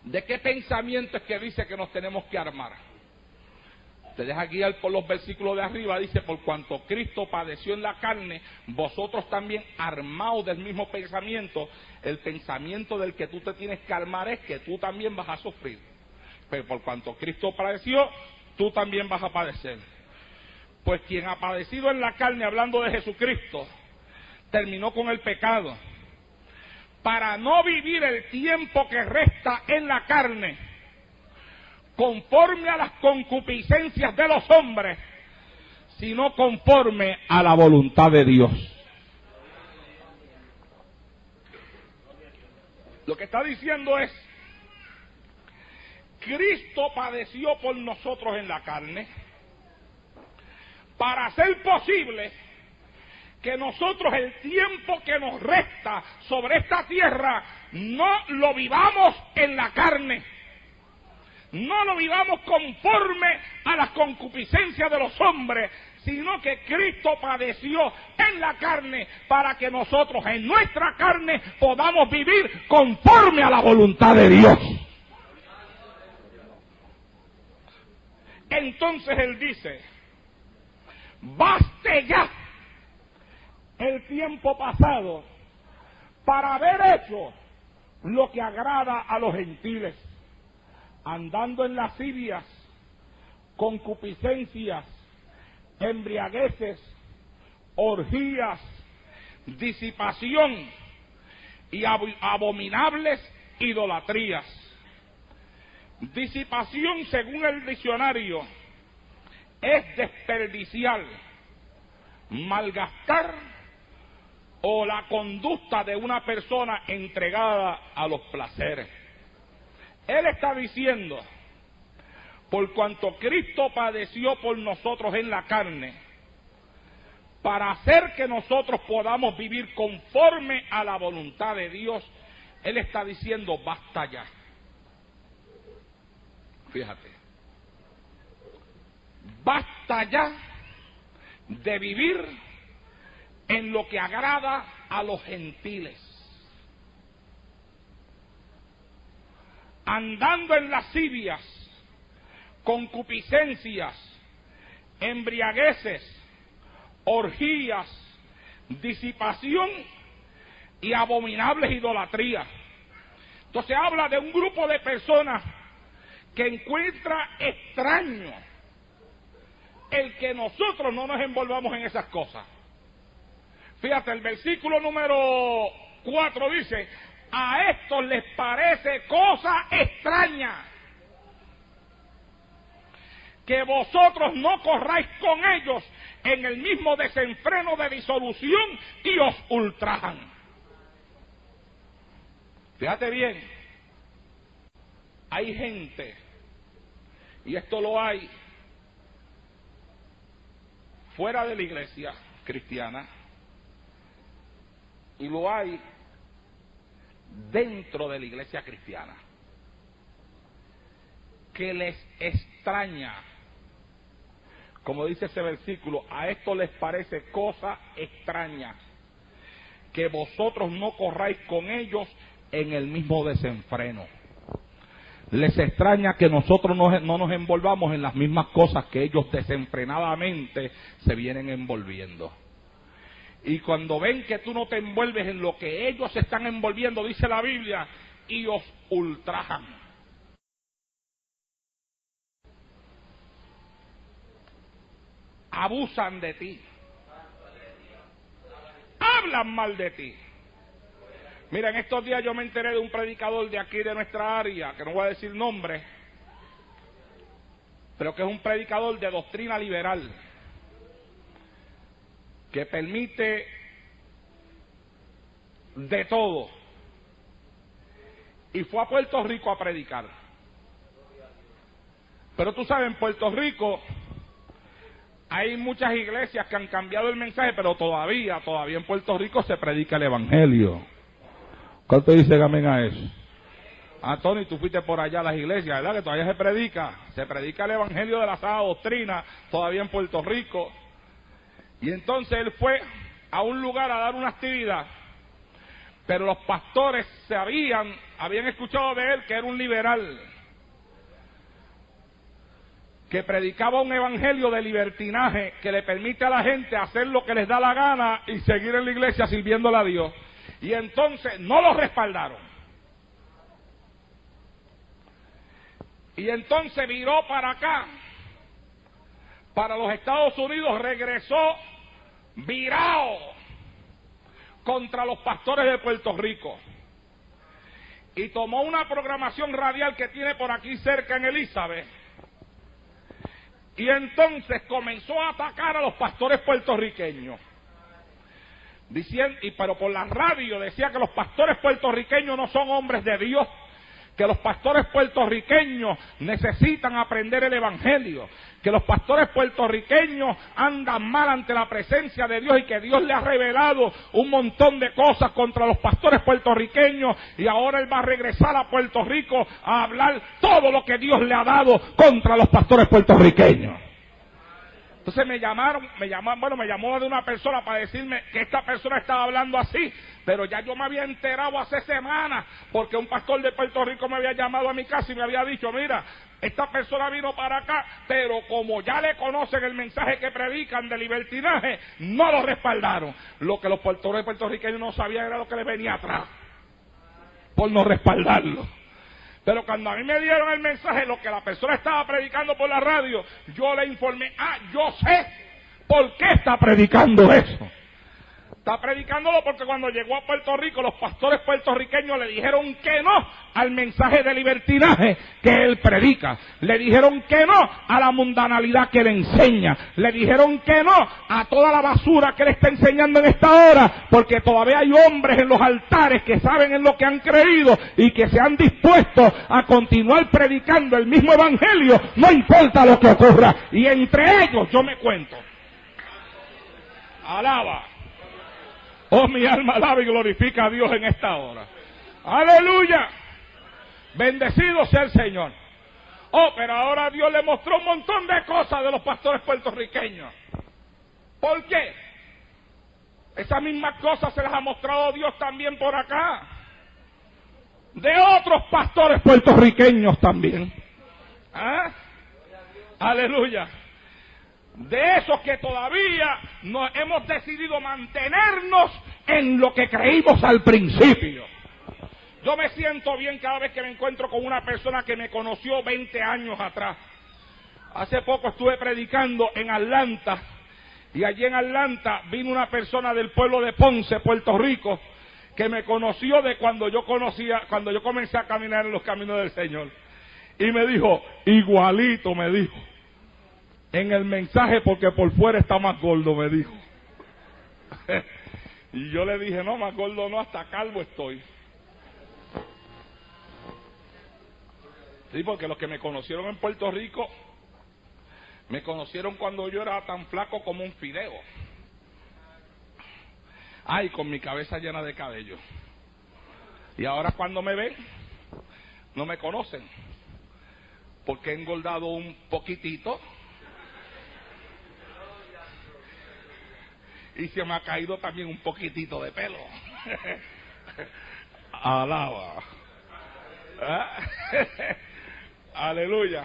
¿De qué pensamiento es que dice que nos tenemos que armar? Te deja guiar por los versículos de arriba, dice, por cuanto Cristo padeció en la carne, vosotros también armaos del mismo pensamiento. El pensamiento del que tú te tienes que armar es que tú también vas a sufrir. Pero por cuanto Cristo padeció, tú también vas a padecer. Pues quien ha padecido en la carne, hablando de Jesucristo, terminó con el pecado, para no vivir el tiempo que resta en la carne, conforme a las concupiscencias de los hombres, sino conforme a la voluntad de Dios. Lo que está diciendo es, Cristo padeció por nosotros en la carne, para hacer posible que nosotros el tiempo que nos resta sobre esta tierra no lo vivamos en la carne, no lo vivamos conforme a las concupiscencias de los hombres, sino que Cristo padeció en la carne para que nosotros en nuestra carne podamos vivir conforme a la voluntad de Dios. Entonces Él dice, baste ya el tiempo pasado para haber hecho lo que agrada a los gentiles, andando en lascivias, concupiscencias, embriagueces, orgías, disipación y abominables idolatrías. Disipación, según el diccionario, es desperdiciar, malgastar o la conducta de una persona entregada a los placeres. Él está diciendo, por cuanto Cristo padeció por nosotros en la carne, para hacer que nosotros podamos vivir conforme a la voluntad de Dios, Él está diciendo, basta ya. Fíjate, basta ya de vivir en lo que agrada a los gentiles, andando en lascivias, concupiscencias, embriagueces, orgías, disipación y abominables idolatrías. Entonces habla de un grupo de personas que encuentra extraño el que nosotros no nos envolvamos en esas cosas. Fíjate, el versículo número 4 dice, a estos les parece cosa extraña que vosotros no corráis con ellos en el mismo desenfreno de disolución y os ultrajan. Fíjate bien, hay gente, y esto lo hay fuera de la iglesia cristiana, y lo hay dentro de la iglesia cristiana, que les extraña, como dice ese versículo, a esto les parece cosa extraña que vosotros no corráis con ellos en el mismo desenfreno. Les extraña que nosotros no nos envolvamos en las mismas cosas que ellos desenfrenadamente se vienen envolviendo. Y cuando ven que tú no te envuelves en lo que ellos se están envolviendo, dice la Biblia, y os ultrajan. Abusan de ti. Hablan mal de ti. Mira, en estos días yo me enteré de un predicador de aquí de nuestra área, que no voy a decir nombre, pero que es un predicador de doctrina liberal, que permite de todo, y fue a Puerto Rico a predicar. Pero tú sabes, en Puerto Rico hay muchas iglesias que han cambiado el mensaje, pero todavía en Puerto Rico se predica el evangelio. ¿Cuánto dice amén a eso? Ah, Tony, tú fuiste por allá a las iglesias, ¿verdad? Que todavía se predica el evangelio de la sana doctrina todavía en Puerto Rico. Y entonces él fue a un lugar a dar una actividad, pero los pastores habían escuchado de él que era un liberal, que predicaba un evangelio de libertinaje que le permite a la gente hacer lo que les da la gana y seguir en la iglesia sirviéndole a Dios. Y entonces no lo respaldaron. Y entonces viró para acá, para los Estados Unidos, regresó virado contra los pastores de Puerto Rico. Y tomó una programación radial que tiene por aquí cerca en Elizabeth. Y entonces comenzó a atacar a los pastores puertorriqueños. Pero por la radio decía que los pastores puertorriqueños no son hombres de Dios, que los pastores puertorriqueños necesitan aprender el evangelio, que los pastores puertorriqueños andan mal ante la presencia de Dios y que Dios le ha revelado un montón de cosas contra los pastores puertorriqueños y ahora él va a regresar a Puerto Rico a hablar todo lo que Dios le ha dado contra los pastores puertorriqueños. Entonces me llamó de una persona para decirme que esta persona estaba hablando así, pero ya yo me había enterado hace semanas, porque un pastor de Puerto Rico me había llamado a mi casa y me había dicho, mira, esta persona vino para acá, pero como ya le conocen el mensaje que predican de libertinaje, no lo respaldaron. Lo que los pastores puertorriqueños no sabían era lo que les venía atrás, por no respaldarlo. Pero cuando a mí me dieron el mensaje, lo que la persona estaba predicando por la radio, yo le informé, yo sé por qué está predicando eso. Está predicándolo porque cuando llegó a Puerto Rico, los pastores puertorriqueños le dijeron que no al mensaje de libertinaje que él predica. Le dijeron que no a la mundanalidad que él enseña. Le dijeron que no a toda la basura que él está enseñando en esta hora, porque todavía hay hombres en los altares que saben en lo que han creído y que se han dispuesto a continuar predicando el mismo evangelio, no importa lo que ocurra. Y entre ellos yo me cuento. Alaba. Oh, mi alma alaba y glorifica a Dios en esta hora. ¡Aleluya! Bendecido sea el Señor. Oh, pero ahora Dios le mostró un montón de cosas de los pastores puertorriqueños. ¿Por qué? Esas mismas cosas se las ha mostrado Dios también por acá. De otros pastores puertorriqueños también. ¿Ah? ¡Aleluya! De esos que todavía no hemos decidido mantenernos en lo que creímos al principio. Yo me siento bien cada vez que me encuentro con una persona que me conoció 20 años atrás. Hace poco estuve predicando en Atlanta y allí en Atlanta vino una persona del pueblo de Ponce, Puerto Rico, que me conoció de cuando yo comencé a caminar en los caminos del Señor. Y me dijo, igualito me dijo. En el mensaje, porque por fuera está más gordo, me dijo. Y yo le dije, no, más gordo no, hasta calvo estoy. Sí, porque los que me conocieron en Puerto Rico, me conocieron cuando yo era tan flaco como un fideo. Ay, con mi cabeza llena de cabello. Y ahora cuando me ven, no me conocen, porque he engordado un poquitito. Y se me ha caído también un poquitito de pelo. Alaba. Aleluya.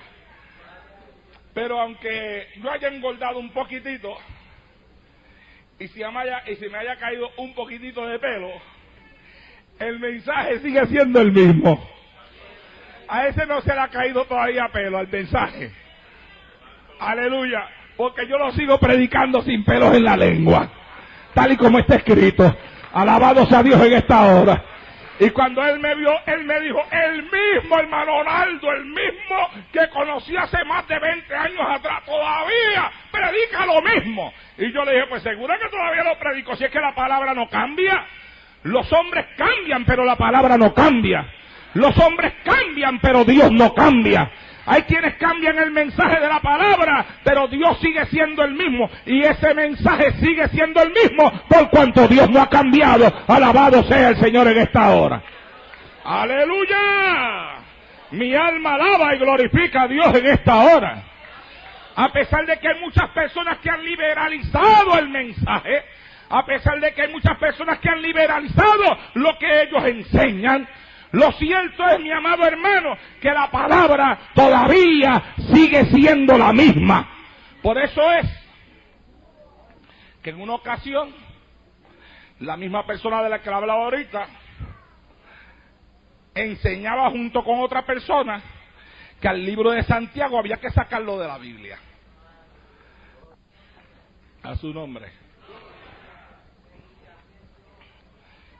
Pero aunque yo haya engordado un poquitito, y si me haya caído un poquitito de pelo, el mensaje sigue siendo el mismo. A ese no se le ha caído todavía pelo, al mensaje. Aleluya. Porque yo lo sigo predicando sin pelos en la lengua, tal y como está escrito. Alabado sea Dios en esta hora. Y cuando él me vio, él me dijo, el mismo hermano Ronaldo, el mismo que conocí hace más de 20 años atrás, todavía predica lo mismo. Y yo le dije, pues seguro que todavía lo predico, si es que la palabra no cambia. Los hombres cambian, pero la palabra no cambia. Los hombres cambian, pero Dios no cambia. Hay quienes cambian el mensaje de la palabra, pero Dios sigue siendo el mismo. Y ese mensaje sigue siendo el mismo, por cuanto Dios no ha cambiado. Alabado sea el Señor en esta hora. ¡Aleluya! Mi alma alaba y glorifica a Dios en esta hora. A pesar de que hay muchas personas que han liberalizado el mensaje, a pesar de que hay muchas personas que han liberalizado lo que ellos enseñan, lo cierto es, mi amado hermano, que la palabra todavía sigue siendo la misma. Por eso es que en una ocasión, la misma persona de la que le hablaba ahorita, enseñaba junto con otra persona que al libro de Santiago había que sacarlo de la Biblia. A su nombre.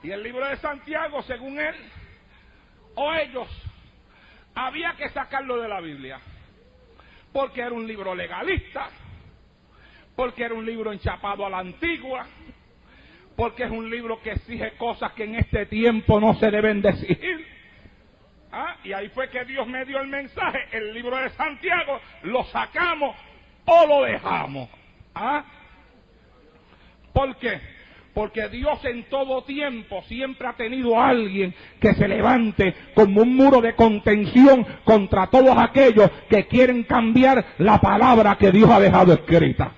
Y el libro de Santiago, según él, o ellos, había que sacarlo de la Biblia, porque era un libro legalista, porque era un libro enchapado a la antigua, porque es un libro que exige cosas que en este tiempo no se deben de exigir. Y ahí fue que Dios me dio el mensaje, el libro de Santiago, lo sacamos o lo dejamos. ¿Por qué? Porque Dios en todo tiempo siempre ha tenido a alguien que se levante como un muro de contención contra todos aquellos que quieren cambiar la palabra que Dios ha dejado escrita.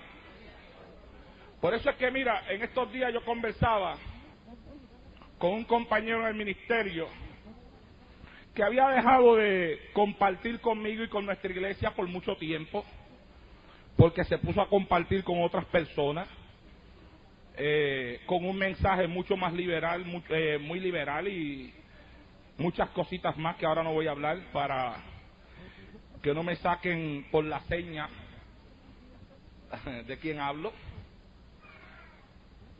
Por eso es que mira, en estos días yo conversaba con un compañero en el ministerio que había dejado de compartir conmigo y con nuestra iglesia por mucho tiempo, porque se puso a compartir con otras personas. Con un mensaje mucho más liberal, muy liberal y muchas cositas más que ahora no voy a hablar para que no me saquen por la seña de quién hablo.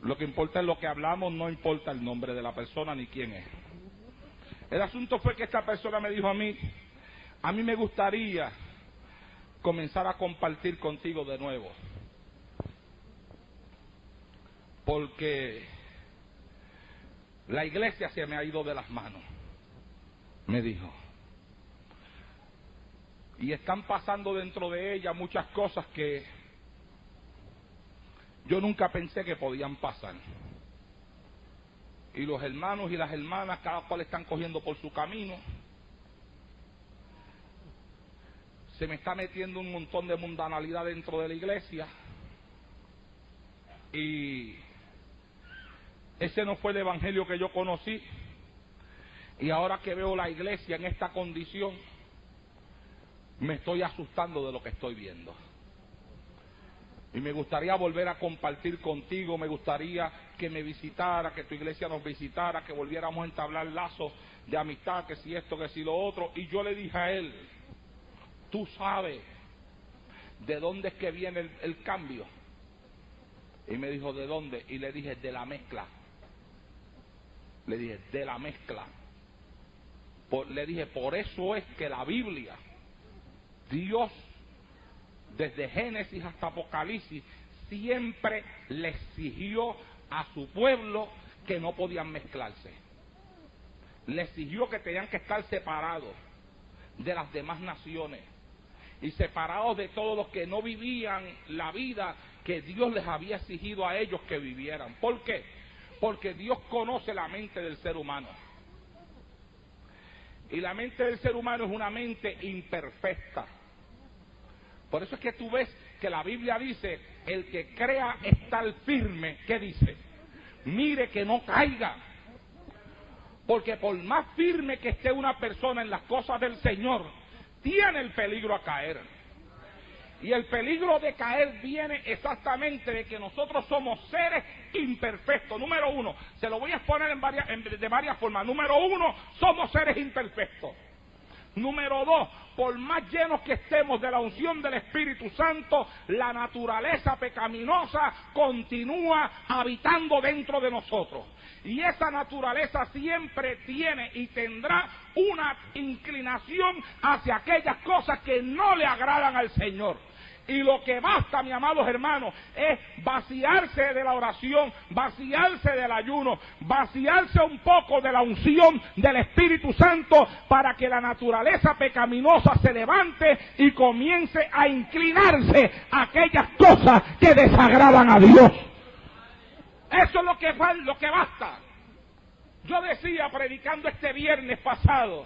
Lo que importa es lo que hablamos, no importa el nombre de la persona ni quién es. El asunto fue que esta persona me dijo a mí me gustaría comenzar a compartir contigo de nuevo, porque la iglesia se me ha ido de las manos, me dijo. Y están pasando dentro de ella muchas cosas que yo nunca pensé que podían pasar. Y los hermanos y las hermanas, cada cual están cogiendo por su camino. Se me está metiendo un montón de mundanalidad dentro de la iglesia. Y ese no fue el evangelio que yo conocí, y ahora que veo la iglesia en esta condición, me estoy asustando de lo que estoy viendo. Y me gustaría volver a compartir contigo, me gustaría que me visitara, que tu iglesia nos visitara, que volviéramos a entablar lazos de amistad, que si esto, que si lo otro. Y yo le dije a él, tú sabes de dónde es que viene el cambio. Y me dijo, ¿de dónde? Y le dije, de la mezcla. Le dije, de la mezcla. Le dije, por eso es que la Biblia, Dios, desde Génesis hasta Apocalipsis, siempre le exigió a su pueblo que no podían mezclarse. Le exigió que tenían que estar separados de las demás naciones y separados de todos los que no vivían la vida que Dios les había exigido a ellos que vivieran. ¿Por qué? Porque Dios conoce la mente del ser humano. Y la mente del ser humano es una mente imperfecta. Por eso es que tú ves que la Biblia dice, el que crea estar firme, ¿qué dice? Mire que no caiga. Porque por más firme que esté una persona en las cosas del Señor, tiene el peligro a caer. Y el peligro de caer viene exactamente de que nosotros somos seres imperfectos. Número uno, se lo voy a exponer de varias formas. Número uno, somos seres imperfectos. Número 2, por más llenos que estemos de la unción del Espíritu Santo, la naturaleza pecaminosa continúa habitando dentro de nosotros. Y esa naturaleza siempre tiene y tendrá una inclinación hacia aquellas cosas que no le agradan al Señor. Y lo que basta, mis amados hermanos, es vaciarse de la oración, vaciarse del ayuno, vaciarse un poco de la unción del Espíritu Santo para que la naturaleza pecaminosa se levante y comience a inclinarse a aquellas cosas que desagradan a Dios. Eso es lo que basta. Yo decía, predicando este viernes pasado,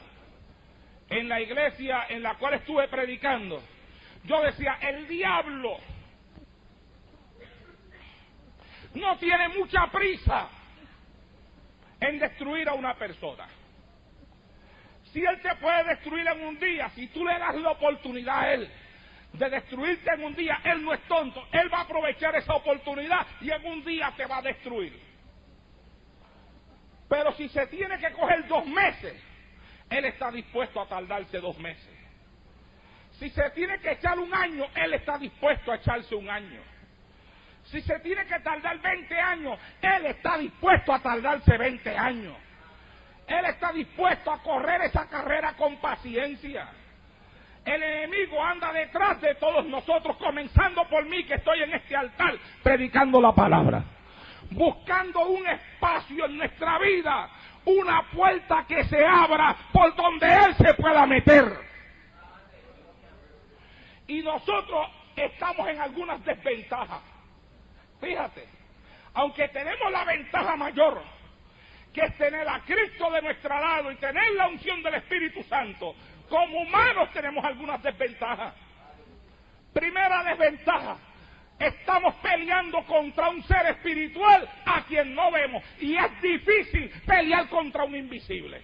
en la iglesia en la cual estuve predicando, yo decía, el diablo no tiene mucha prisa en destruir a una persona. Si él te puede destruir en un día, si tú le das la oportunidad a él de destruirte en un día, él no es tonto, él va a aprovechar esa oportunidad y en un día te va a destruir. Pero si se tiene que coger 2 meses, él está dispuesto a tardarse 2 meses. Si se tiene que echar 1 año, él está dispuesto a echarse 1 año. Si se tiene que tardar 20 años, él está dispuesto a tardarse 20 años. Él está dispuesto a correr esa carrera con paciencia. El enemigo anda detrás de todos nosotros, comenzando por mí que estoy en este altar predicando la palabra, buscando un espacio en nuestra vida, una puerta que se abra por donde él se pueda meter. Y nosotros estamos en algunas desventajas. Fíjate, aunque tenemos la ventaja mayor, que es tener a Cristo de nuestro lado y tener la unción del Espíritu Santo, como humanos tenemos algunas desventajas. Primera desventaja, estamos peleando contra un ser espiritual a quien no vemos, y es difícil pelear contra un invisible,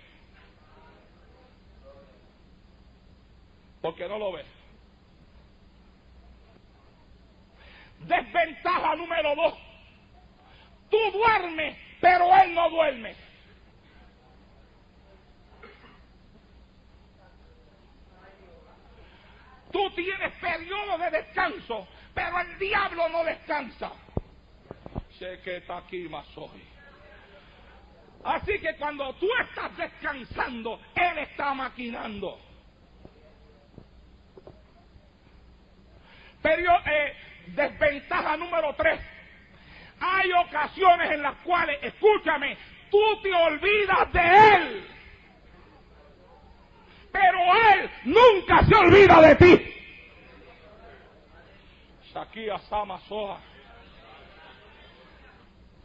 porque no lo ves. Desventaja número 2. Tú duermes, pero él no duerme. Tú tienes periodo de descanso, pero el diablo no descansa. Sé que está aquí más hoy. Así que cuando tú estás descansando, él está maquinando. Desventaja número 3. Hay ocasiones en las cuales, escúchame, tú te olvidas de él, pero él nunca se olvida de ti. Shakia Sama Soa.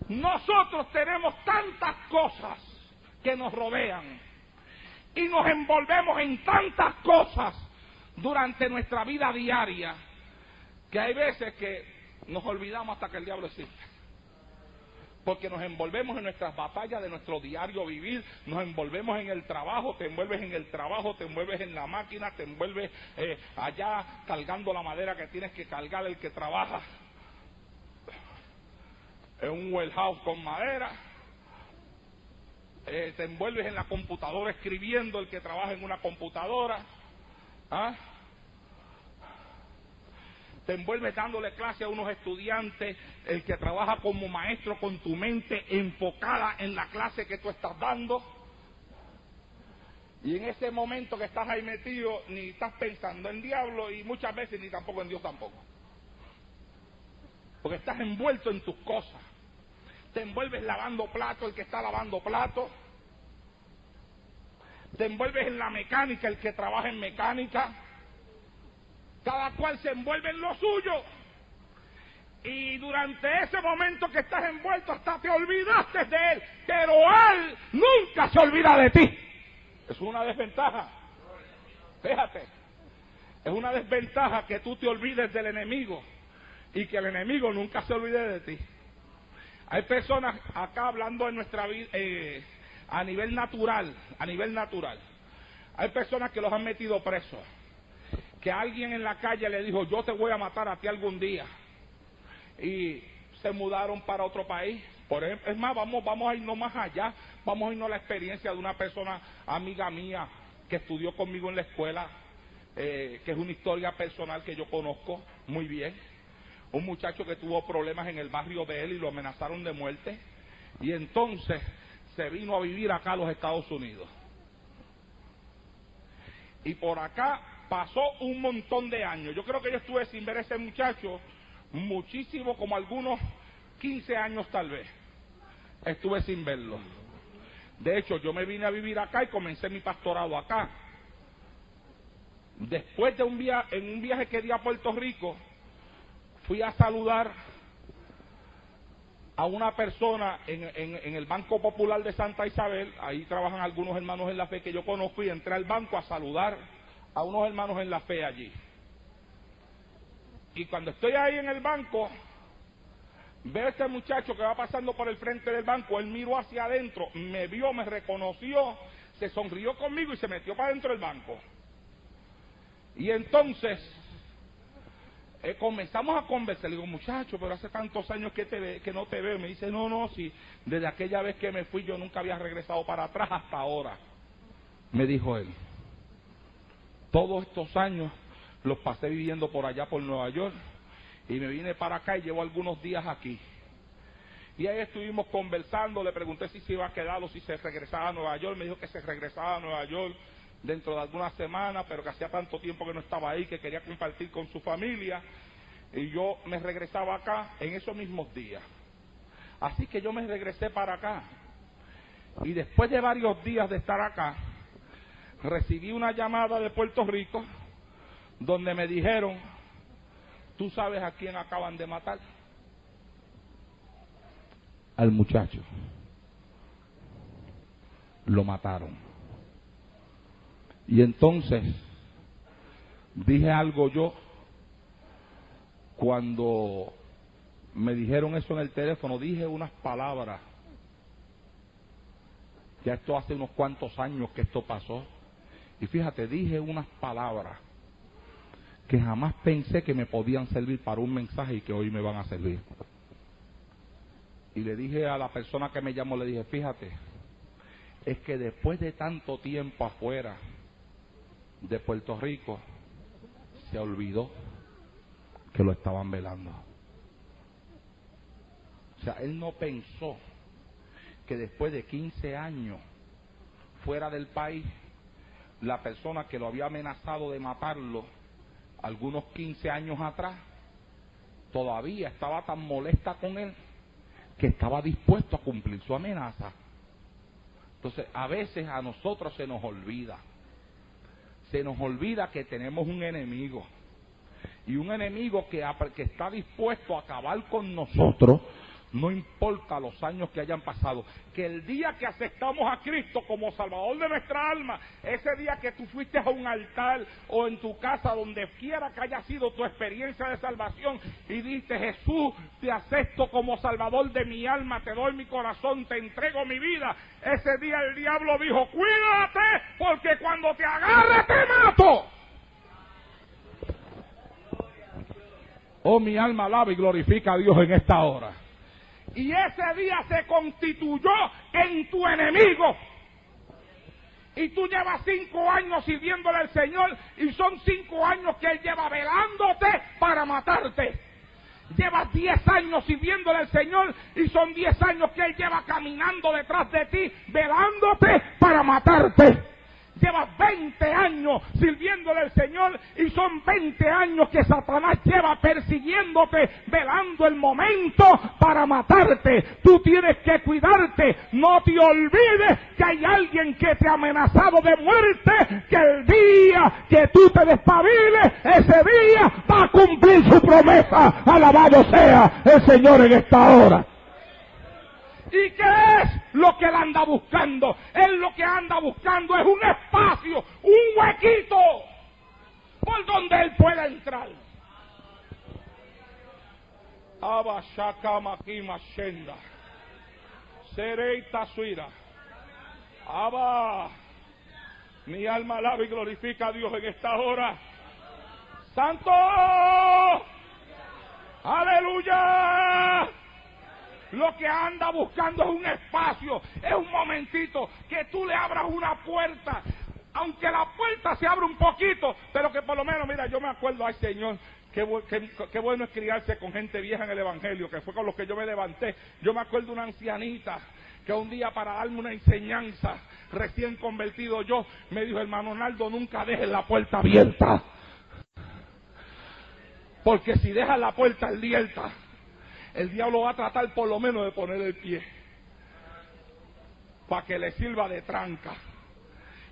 Nosotros tenemos tantas cosas que nos rodean y nos envolvemos en tantas cosas durante nuestra vida diaria, que hay veces que nos olvidamos hasta que el diablo existe. Porque nos envolvemos en nuestras batallas de nuestro diario vivir, nos envolvemos en el trabajo, te envuelves en el trabajo, te envuelves en la máquina, te envuelves allá cargando la madera que tienes que cargar el que trabaja en un warehouse con madera, te envuelves en la computadora escribiendo el que trabaja en una computadora, te envuelves dándole clase a unos estudiantes, el que trabaja como maestro con tu mente enfocada en la clase que tú estás dando. Y en ese momento que estás ahí metido, ni estás pensando en diablo y muchas veces ni tampoco en Dios tampoco. Porque estás envuelto en tus cosas. Te envuelves lavando platos, el que está lavando platos. Te envuelves en la mecánica, el que trabaja en mecánica. Cada cual se envuelve en lo suyo. Y durante ese momento que estás envuelto hasta te olvidaste de él. Pero él nunca se olvida de ti. Es una desventaja. Fíjate. Es una desventaja que tú te olvides del enemigo. Y que el enemigo nunca se olvide de ti. Hay personas acá hablando en nuestra vida a nivel natural. Hay personas que los han metido presos. Que alguien en la calle le dijo, yo te voy a matar a ti algún día. Y se mudaron para otro país. Por ejemplo, es más, vamos a irnos más allá. Vamos a irnos a la experiencia de una persona amiga mía que estudió conmigo en la escuela, que es una historia personal que yo conozco muy bien. Un muchacho que tuvo problemas en el barrio de él y lo amenazaron de muerte. Y entonces se vino a vivir acá a los Estados Unidos. Y por acá pasó un montón de años. Yo creo que yo estuve sin ver a ese muchacho muchísimo, como algunos 15 años tal vez. Estuve sin verlo. De hecho, yo me vine a vivir acá y comencé mi pastorado acá. Después de un viaje que di a Puerto Rico, fui a saludar a una persona en el Banco Popular de Santa Isabel. Ahí trabajan algunos hermanos en la fe que yo conozco, y entré al banco a saludar a unos hermanos en la fe allí. Y cuando estoy ahí en el banco, veo a este muchacho que va pasando por el frente del banco. Él miró hacia adentro, me vio, me reconoció, se sonrió conmigo y se metió para dentro del banco. Y entonces comenzamos a conversar. Le digo, muchacho, pero hace tantos años que no te veo. Me dice, no, sí, desde aquella vez que me fui yo nunca había regresado para atrás hasta ahora. Me dijo él, todos estos años los pasé viviendo por allá por Nueva York, y me vine para acá y llevo algunos días aquí. Y ahí estuvimos conversando. Le pregunté si se iba a quedar o si se regresaba a Nueva York. Me dijo que se regresaba a Nueva York dentro de algunas semanas, pero que hacía tanto tiempo que no estaba ahí, que quería compartir con su familia, y yo me regresaba acá en esos mismos días. Así que yo me regresé para acá, y después de varios días de estar acá, recibí una llamada de Puerto Rico, donde me dijeron, ¿tú sabes a quién acaban de matar? Al muchacho. Lo mataron. Y entonces dije algo yo, cuando me dijeron eso en el teléfono, dije unas palabras. Ya esto hace unos cuantos años que esto pasó. Y fíjate, dije unas palabras que jamás pensé que me podían servir para un mensaje y que hoy me van a servir. Y le dije a la persona que me llamó, le dije, fíjate, es que después de tanto tiempo afuera de Puerto Rico, se olvidó que lo estaban velando. O sea, él no pensó que después de 15 años fuera del país, la persona que lo había amenazado de matarlo algunos 15 años atrás, todavía estaba tan molesta con él que estaba dispuesto a cumplir su amenaza. Entonces, a veces a nosotros se nos olvida que tenemos un enemigo, y un enemigo que está dispuesto a acabar con nosotros, no importa los años que hayan pasado. Que el día que aceptamos a Cristo como Salvador de nuestra alma, ese día que tú fuiste a un altar o en tu casa, donde quiera que haya sido tu experiencia de salvación, y dijiste, Jesús, te acepto como Salvador de mi alma, te doy mi corazón, te entrego mi vida. Ese día el diablo dijo, cuídate, porque cuando te agarre te mato. Oh, mi alma alaba y glorifica a Dios en esta hora. Y ese día se constituyó en tu enemigo. Y tú llevas 5 años sirviéndole al Señor, y son 5 años que Él lleva velándote para matarte. Llevas 10 años sirviéndole al Señor, y son 10 años que Él lleva caminando detrás de ti, velándote para matarte. Llevas 20 años sirviéndole al Señor, y son 20 años que Satanás lleva persiguiéndote, velando el momento para matarte. Tú tienes que cuidarte. No te olvides que hay alguien que te ha amenazado de muerte, que el día que tú te despabiles, ese día va a cumplir su promesa. Alabado sea el Señor en esta hora. ¿Y qué es lo que él anda buscando? Él lo que anda buscando es un espacio, un huequito por donde él pueda entrar. Abashakamakima Shenda. Sereita Suira. Abba. Mi alma alaba y glorifica a Dios en esta hora. ¡Santo! ¡Aleluya! Lo que anda buscando es un espacio, es un momentito, que tú le abras una puerta aunque la puerta se abre un poquito, pero que por lo menos, mira, yo me acuerdo, ay Señor, qué bueno es criarse con gente vieja en el Evangelio, que fue con los que yo me levanté. Yo me acuerdo de una ancianita que un día, para darme una enseñanza, recién convertido yo, me dijo: hermano Naldo, nunca dejes la puerta abierta, porque si dejas la puerta abierta, el diablo va a tratar por lo menos de poner el pie, para que le sirva de tranca,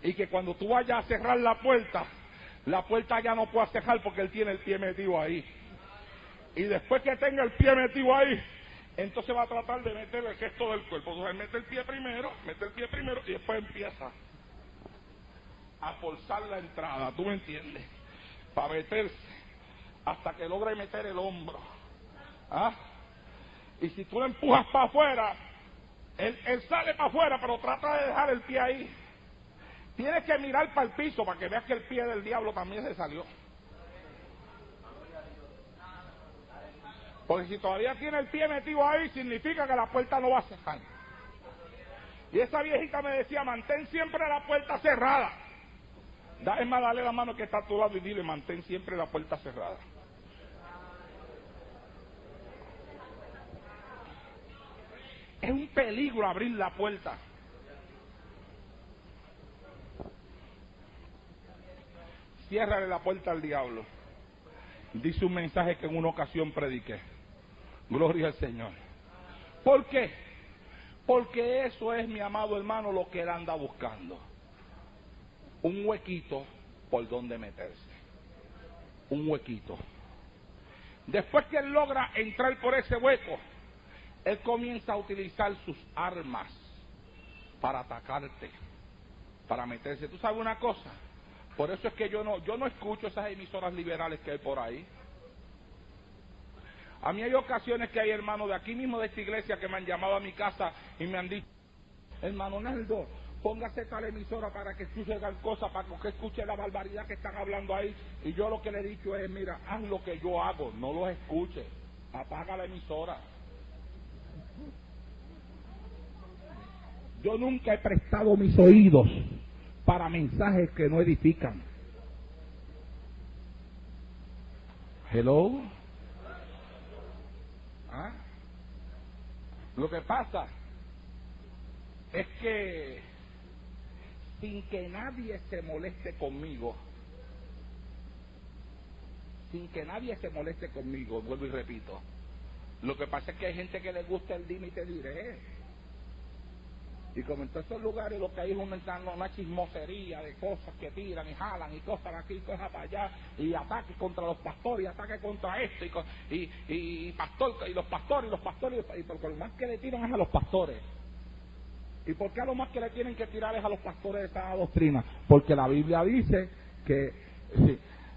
y que cuando tú vayas a cerrar la puerta ya no pueda cerrar, porque él tiene el pie metido ahí. Y después que tenga el pie metido ahí, entonces va a tratar de meter el gesto del cuerpo. Entonces mete el pie primero y después empieza a forzar la entrada, ¿tú me entiendes? Para meterse hasta que logre meter el hombro. ¿Ah? Y si tú lo empujas para afuera, él sale para afuera, pero trata de dejar el pie ahí. Tienes que mirar para el piso para que veas que el pie del diablo también se salió. Porque si todavía tiene el pie metido ahí, significa que la puerta no va a cerrar. Y esa viejita me decía: mantén siempre la puerta cerrada. Es más, dale la mano que está a tu lado y dile: mantén siempre la puerta cerrada. Es un peligro abrir la puerta. Ciérrale la puerta al diablo. Dice un mensaje que en una ocasión prediqué. Gloria al Señor. ¿Por qué? Porque eso es, mi amado hermano, lo que él anda buscando. Un huequito por donde meterse. Un huequito. Después que él logra entrar por ese hueco, él comienza a utilizar sus armas para atacarte, para meterse. ¿Tú sabes una cosa? Por eso es que yo no escucho esas emisoras liberales que hay por ahí. A mí hay ocasiones que hay hermanos de aquí mismo de esta iglesia que me han llamado a mi casa y me han dicho: hermano Naldo, póngase tal emisora para que escuche tal cosa, para que escuche la barbaridad que están hablando ahí. Y yo lo que le he dicho es: mira, haz lo que yo hago, no los escuches, apaga la emisora. Yo nunca he prestado mis oídos para mensajes que no edifican. Hello. ¿Ah? Lo que pasa es que, sin que nadie se moleste conmigo, vuelvo y repito, lo que pasa es que hay gente que le gusta el dime y te diré. Y como en todos esos lugares lo que hay es una chismosería de cosas que tiran y jalan y cosas aquí y cosas para allá, y ataques contra los pastores y ataques contra esto y los pastores, y por lo más que le tiran es a los pastores. ¿Y por qué a lo más que le tienen que tirar es a los pastores de esta doctrina? Porque la Biblia dice que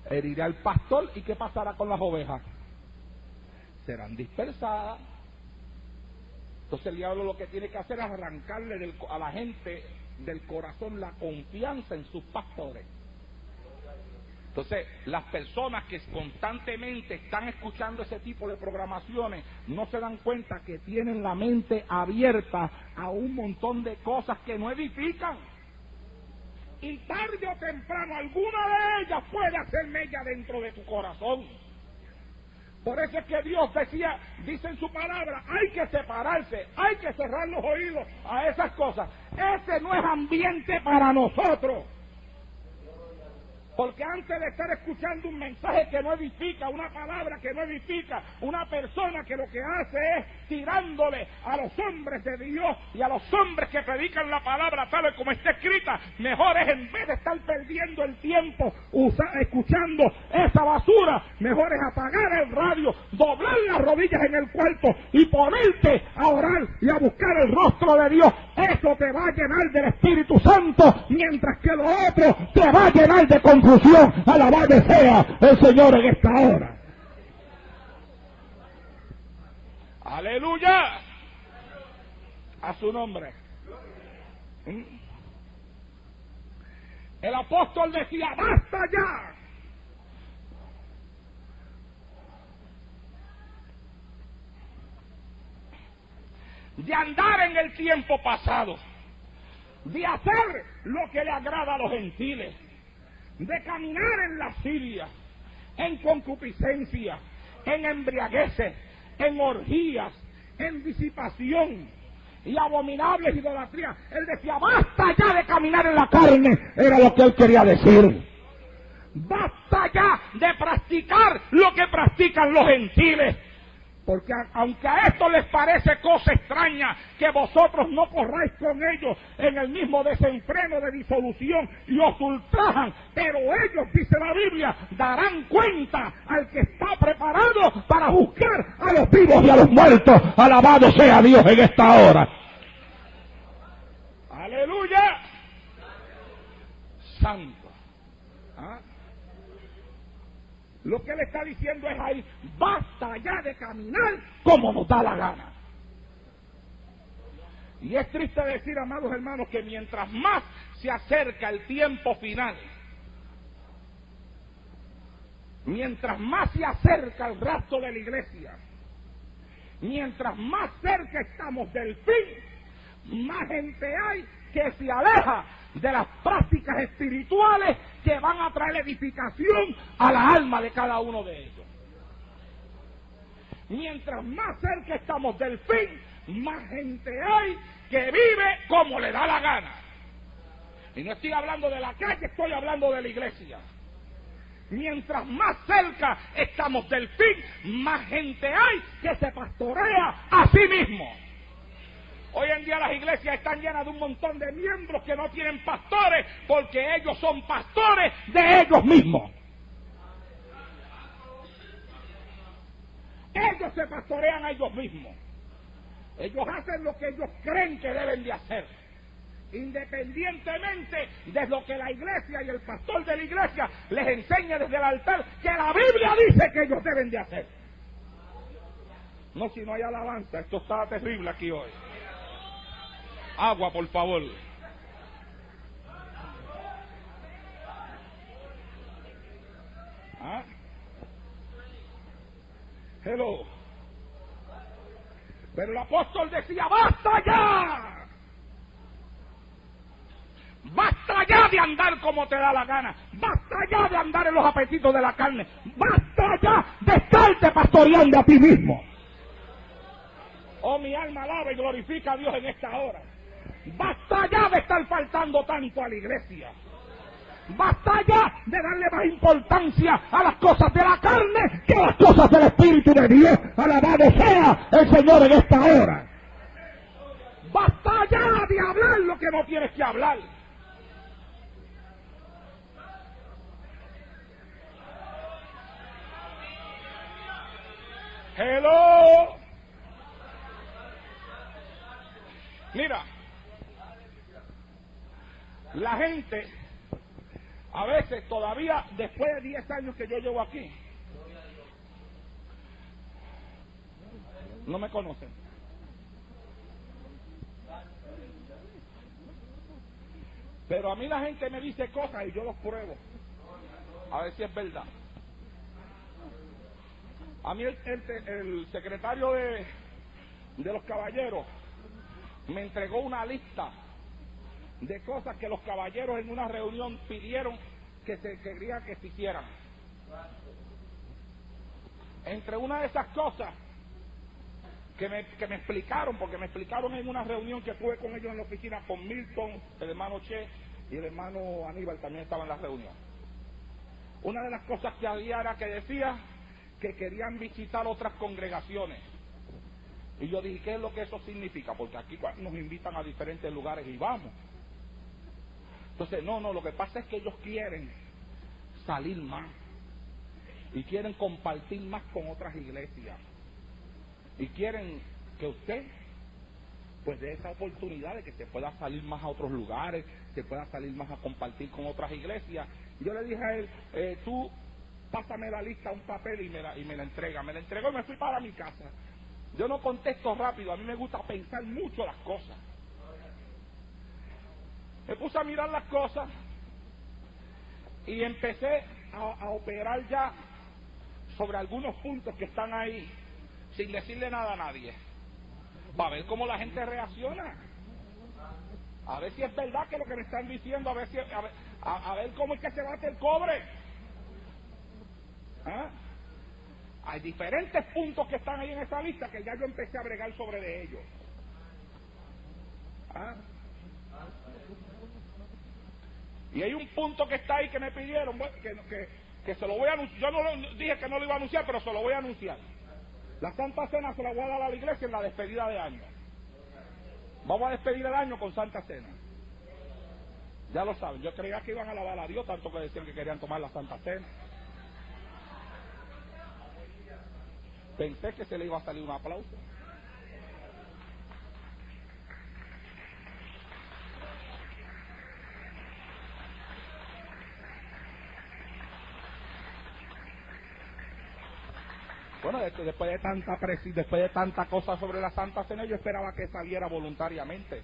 herirá al pastor, y ¿qué pasará con las ovejas? Serán dispersadas. Entonces el diablo lo que tiene que hacer es arrancarle a la gente del corazón la confianza en sus pastores. Entonces las personas que constantemente están escuchando ese tipo de programaciones no se dan cuenta que tienen la mente abierta a un montón de cosas que no edifican. Y tarde o temprano alguna de ellas puede hacer mella dentro de tu corazón. Por eso es que Dios dice en su palabra: hay que separarse, hay que cerrar los oídos a esas cosas. Ese no es ambiente para nosotros. Porque antes de estar escuchando un mensaje que no edifica, una palabra que no edifica, una persona que lo que hace es tirándole a los hombres de Dios y a los hombres que predican la palabra tal y como está escrita, mejor es, en vez de estar perdiendo el tiempo escuchando esa basura, mejor es apagar el radio, doblar las rodillas en el cuarto y ponerte a orar y a buscar el rostro de Dios. Eso te va a llenar del Espíritu Santo, mientras que lo otro te va a llenar de confusión. Alabado sea el Señor en esta hora. Aleluya. A su nombre. El apóstol decía: basta ya de andar en el tiempo pasado. de hacer lo que le agrada a los gentiles, de caminar en lascivia, en concupiscencia, en embriagueces, en orgías, en disipación y abominables idolatrías. Él decía, basta ya de caminar en la carne, era lo que él quería decir. Basta ya de practicar lo que practican los gentiles. Porque aunque a esto les parece cosa extraña que vosotros no corráis con ellos en el mismo desenfreno de disolución y os ultrajan, pero ellos, dice la Biblia, darán cuenta al que está preparado para juzgar a los vivos y a los muertos. Alabado sea Dios en esta hora. Aleluya. Santo. ¿Ah? Lo que él está diciendo es ahí, basta ya de caminar como nos da la gana. Y es triste decir, amados hermanos, que mientras más se acerca el tiempo final, mientras más se acerca el rapto de la iglesia, mientras más cerca estamos del fin, más gente hay que se aleja de las prácticas espirituales que van a traer edificación a la alma de cada uno de ellos. Mientras más cerca estamos del fin, más gente hay que vive como le da la gana. Y no estoy hablando de la calle, estoy hablando de la iglesia. Mientras más cerca estamos del fin, más gente hay que se pastorea a sí mismo. Hoy en día las iglesias están llenas de un montón de miembros que no tienen pastores porque ellos son pastores de ellos mismos. Ellos se pastorean a ellos mismos. Ellos hacen lo que ellos creen que deben de hacer, independientemente de lo que la iglesia y el pastor de la iglesia les enseña desde el altar que la Biblia dice que ellos deben de hacer. No, si no hay alabanza, esto está terrible aquí hoy. Agua, por favor. ¿Ah? Hello. Pero el apóstol decía, ¡basta ya! Basta ya de andar como te da la gana. Basta ya de andar en los apetitos de la carne. Basta ya de estarte pastoreando a ti mismo. Oh, mi alma alaba y glorifica a Dios en esta hora. Basta ya de estar faltando tanto a la iglesia. Basta ya de darle más importancia a las cosas de la carne que a las cosas del Espíritu de Dios. Alabado sea el Señor en esta hora. Basta ya de hablar lo que no tienes que hablar. Hello. Mira, la gente, a veces todavía, después de 10 años que yo llevo aquí, no me conocen. Pero a mí la gente me dice cosas y yo los pruebo, a ver si es verdad. A mí el secretario de los caballeros me entregó una lista de cosas que los caballeros en una reunión pidieron que se quería que se hicieran. Entre una de esas cosas que me explicaron, porque me explicaron en una reunión que tuve con ellos en la oficina, con Milton, el hermano Che y el hermano Aníbal también estaban en la reunión. Una de las cosas que había era que decía que querían visitar otras congregaciones. Y yo dije, ¿qué es lo que eso significa? Porque aquí nos invitan a diferentes lugares y vamos. Entonces, no, lo que pasa es que ellos quieren salir más y quieren compartir más con otras iglesias y quieren que usted pues dé esa oportunidad de que se pueda salir más a otros lugares, se pueda salir más a compartir con otras iglesias. Yo le dije a él, tú pásame la lista, un papel y me la entrega. Me la entregó y me fui para mi casa. Yo no contesto rápido, a mí me gusta pensar mucho las cosas. Me puse a mirar las cosas y empecé a operar ya sobre algunos puntos que están ahí, sin decirle nada a nadie, para ver cómo la gente reacciona. A ver si es verdad que lo que me están diciendo, a ver cómo es que se bate el cobre. ¿Ah? Hay diferentes puntos que están ahí en esa lista que ya yo empecé a bregar sobre de ellos. ¿Ah? Y hay un punto que está ahí que me pidieron, que se lo voy a anunciar. Yo no dije que no lo iba a anunciar, pero se lo voy a anunciar. La Santa Cena se la voy a dar a la iglesia en la despedida de año. Vamos a despedir el año con Santa Cena. Ya lo saben, yo creía que iban a alabar a Dios, tanto que decían que querían tomar la Santa Cena. Pensé que se le iba a salir un aplauso. Bueno, después de tanta cosa sobre la Santa Cena, yo esperaba que saliera voluntariamente.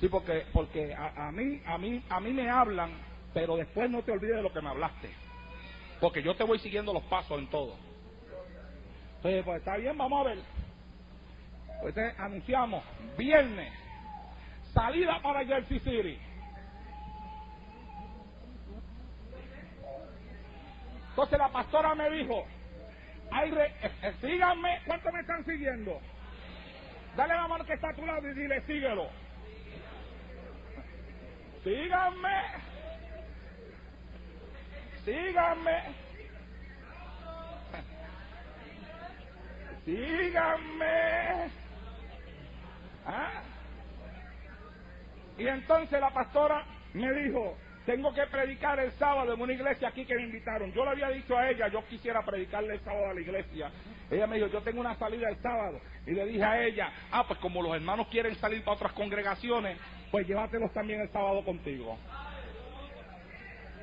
Sí, porque a mí me hablan, pero después no te olvides de lo que me hablaste, porque yo te voy siguiendo los pasos en todo. Entonces, pues está bien, vamos a ver. Entonces anunciamos viernes salida para Jersey City. Entonces la pastora me dijo, síganme. ¿Cuántos me están siguiendo? Dale la mano que está a tu lado y dile, síguelo. Síganme. Síganme. Síganme. ¿Ah? Y entonces la pastora me dijo, tengo que predicar el sábado en una iglesia aquí que me invitaron. Yo le había dicho a ella, yo quisiera predicarle el sábado a la iglesia. Ella me dijo, yo tengo una salida el sábado. Y le dije a ella, pues como los hermanos quieren salir para otras congregaciones, pues llévatelos también el sábado contigo.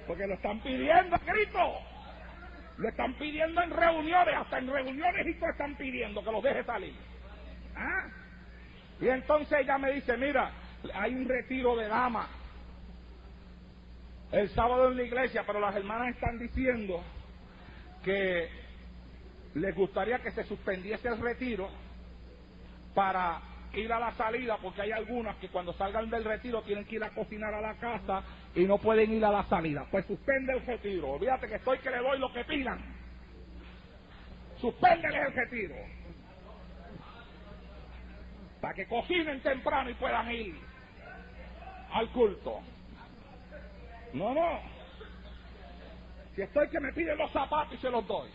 Porque lo están pidiendo a grito. Lo están pidiendo en reuniones, hasta en reuniones y todo están pidiendo que los deje salir. ¿Ah? Y entonces ella me dice, mira, hay un retiro de damas el sábado en la iglesia, pero las hermanas están diciendo que les gustaría que se suspendiese el retiro para ir a la salida, porque hay algunas que cuando salgan del retiro tienen que ir a cocinar a la casa y no pueden ir a la salida. Pues suspende el retiro. Olvídate que estoy que le doy lo que pidan. Suspéndeles el retiro para que cocinen temprano y puedan ir al culto. No. Si estoy que me piden los zapatos y se los doy.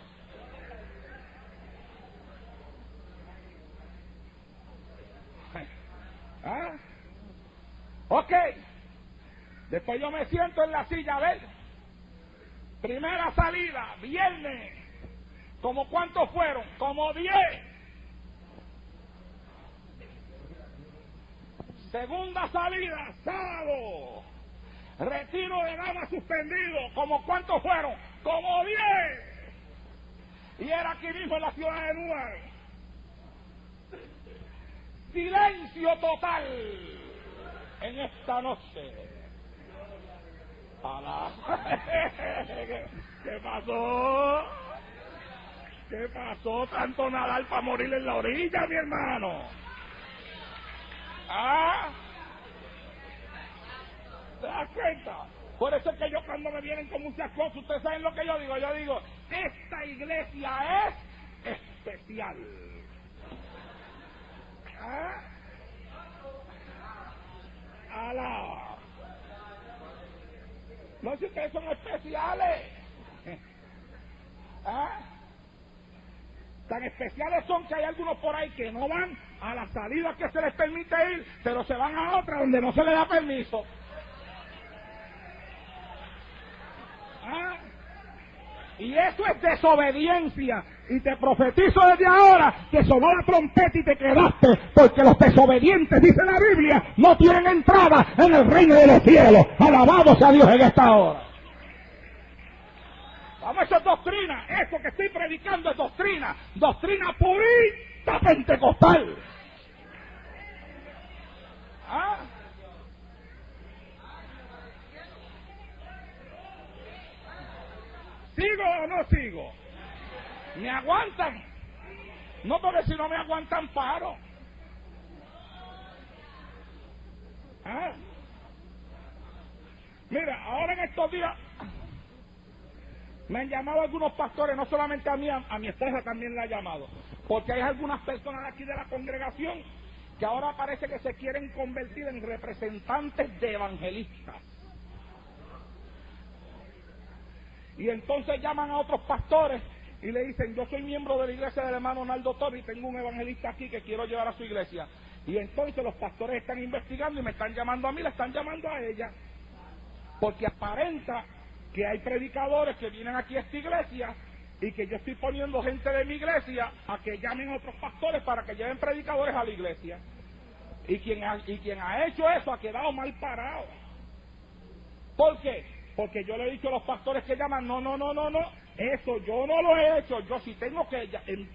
¿Ah? Ok. Después yo me siento en la silla, a ver. Primera salida, viernes. ¿Cómo cuántos fueron? Como 10. Segunda salida, sábado. Retiro de damas suspendido. ¿Cómo cuántos fueron? Como 10. Y era aquí mismo en la ciudad de Newark. Silencio total en esta noche. ¿Qué pasó? ¿Qué pasó? Tanto nadar para morir en la orilla, mi hermano. ¿Ah? ¿Te das cuenta? Por eso es que yo cuando me vienen con muchas cosas, ustedes saben lo que yo digo. Yo digo, esta iglesia es especial. ¿Ah? Alá. No sé si ustedes son especiales. ¿Ah? Tan especiales son que hay algunos por ahí que no van a las salidas que se les permite ir, pero se van a otra donde no se les da permiso. ¿Ah? Y eso es desobediencia. Y te profetizo desde ahora que sonó la trompeta y te quedaste, porque los desobedientes, dice la Biblia, no tienen entrada en el reino de los cielos. Alabado sea Dios en esta hora. Vamos, eso es doctrina. Eso que estoy predicando es doctrina. Doctrina purita pentecostal. ¿Ah? ¿Sigo o no sigo? ¿Me aguantan? No, porque si no me aguantan, paro. ¿Ah? Mira, ahora en estos días me han llamado algunos pastores, no solamente a mí, a mi esposa también la ha llamado, porque hay algunas personas aquí de la congregación que ahora parece que se quieren convertir en representantes de evangelistas. Y entonces llaman a otros pastores y le dicen: yo soy miembro de la iglesia del hermano Naldo Torres y tengo un evangelista aquí que quiero llevar a su iglesia. Y entonces los pastores están investigando y me están llamando a mí, le están llamando a ella, porque aparenta que hay predicadores que vienen aquí a esta iglesia y que yo estoy poniendo gente de mi iglesia a que llamen a otros pastores para que lleven predicadores a la iglesia. Y quien ha hecho eso ha quedado mal parado. ¿Por qué? Porque yo le he dicho a los pastores que llaman: no, eso yo no lo he hecho. Yo, si tengo que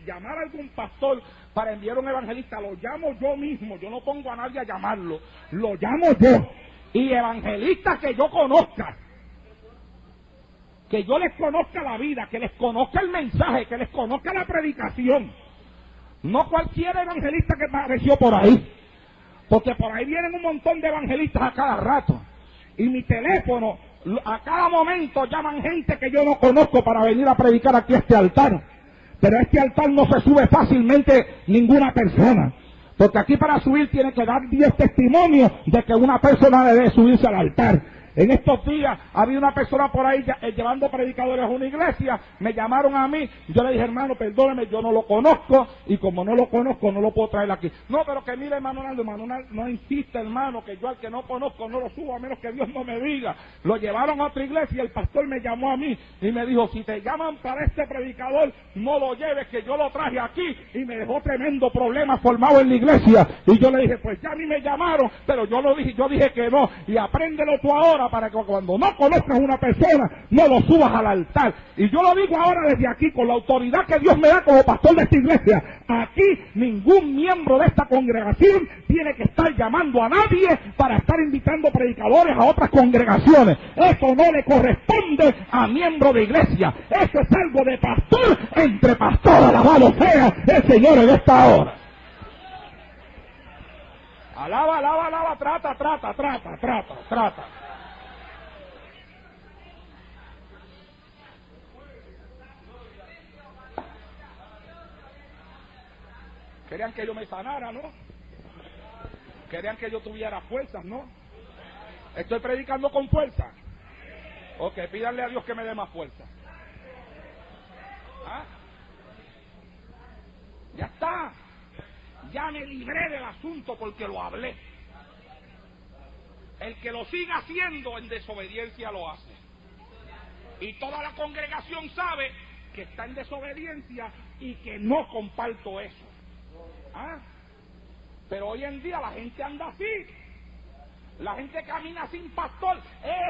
llamar a algún pastor para enviar a un evangelista, lo llamo yo mismo. Yo no pongo a nadie a llamarlo, lo llamo yo. Y evangelistas que yo conozca, que yo les conozca la vida, que les conozca el mensaje, que les conozca la predicación. No cualquier evangelista que apareció por ahí, porque por ahí vienen un montón de evangelistas a cada rato. Y mi teléfono, a cada momento llaman gente que yo no conozco para venir a predicar aquí a este altar. Pero a este altar no se sube fácilmente ninguna persona, porque aquí para subir tiene que dar 10 testimonios de que una persona debe subirse al altar. En estos días había una persona por ahí llevando predicadores a una iglesia, me llamaron a mí, yo le dije: hermano, perdóneme, yo no lo conozco, y como no lo conozco no lo puedo traer aquí. No, pero que mire, hermano Naldo, no insiste, hermano, que yo al que no conozco no lo subo a menos que Dios no me diga. Lo llevaron a otra iglesia y el pastor me llamó a mí y me dijo: si te llaman para este predicador, no lo lleves, que yo lo traje aquí, y me dejó tremendo problema formado en la iglesia. Y yo le dije: pues ya a mí me llamaron, pero yo dije que no, y apréndelo tú ahora, para que cuando no conozcas a una persona, no lo subas al altar. Y yo lo digo ahora desde aquí, con la autoridad que Dios me da como pastor de esta iglesia: aquí ningún miembro de esta congregación tiene que estar llamando a nadie para estar invitando predicadores a otras congregaciones. Eso no le corresponde a miembro de iglesia. Eso es algo de pastor entre pastor. Alabado sea el Señor en esta hora. Alaba, trata. Querían que yo me sanara, ¿no? Querían que yo tuviera fuerzas, ¿no? Estoy predicando con fuerza. Ok, pídanle a Dios que me dé más fuerza. ¿Ah? Ya está. Ya me libré del asunto porque lo hablé. El que lo siga haciendo en desobediencia lo hace. Y toda la congregación sabe que está en desobediencia y que no comparto eso. ¿Ah? Pero hoy en día la gente anda así. La gente camina sin pastor.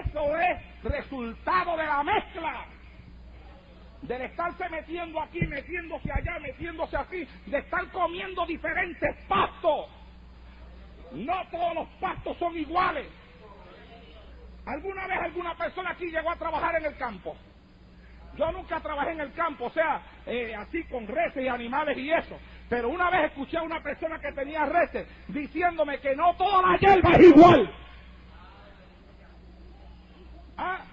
Eso es resultado de la mezcla. Del estarse metiendo aquí, metiéndose allá, metiéndose aquí, de estar comiendo diferentes pastos. No todos los pastos son iguales. ¿Alguna vez alguna persona aquí llegó a trabajar en el campo? Yo nunca trabajé en el campo, o sea, así con reses y animales y eso. Pero una vez escuché a una persona que tenía reses diciéndome que no toda la hierba es igual. ¿Ah?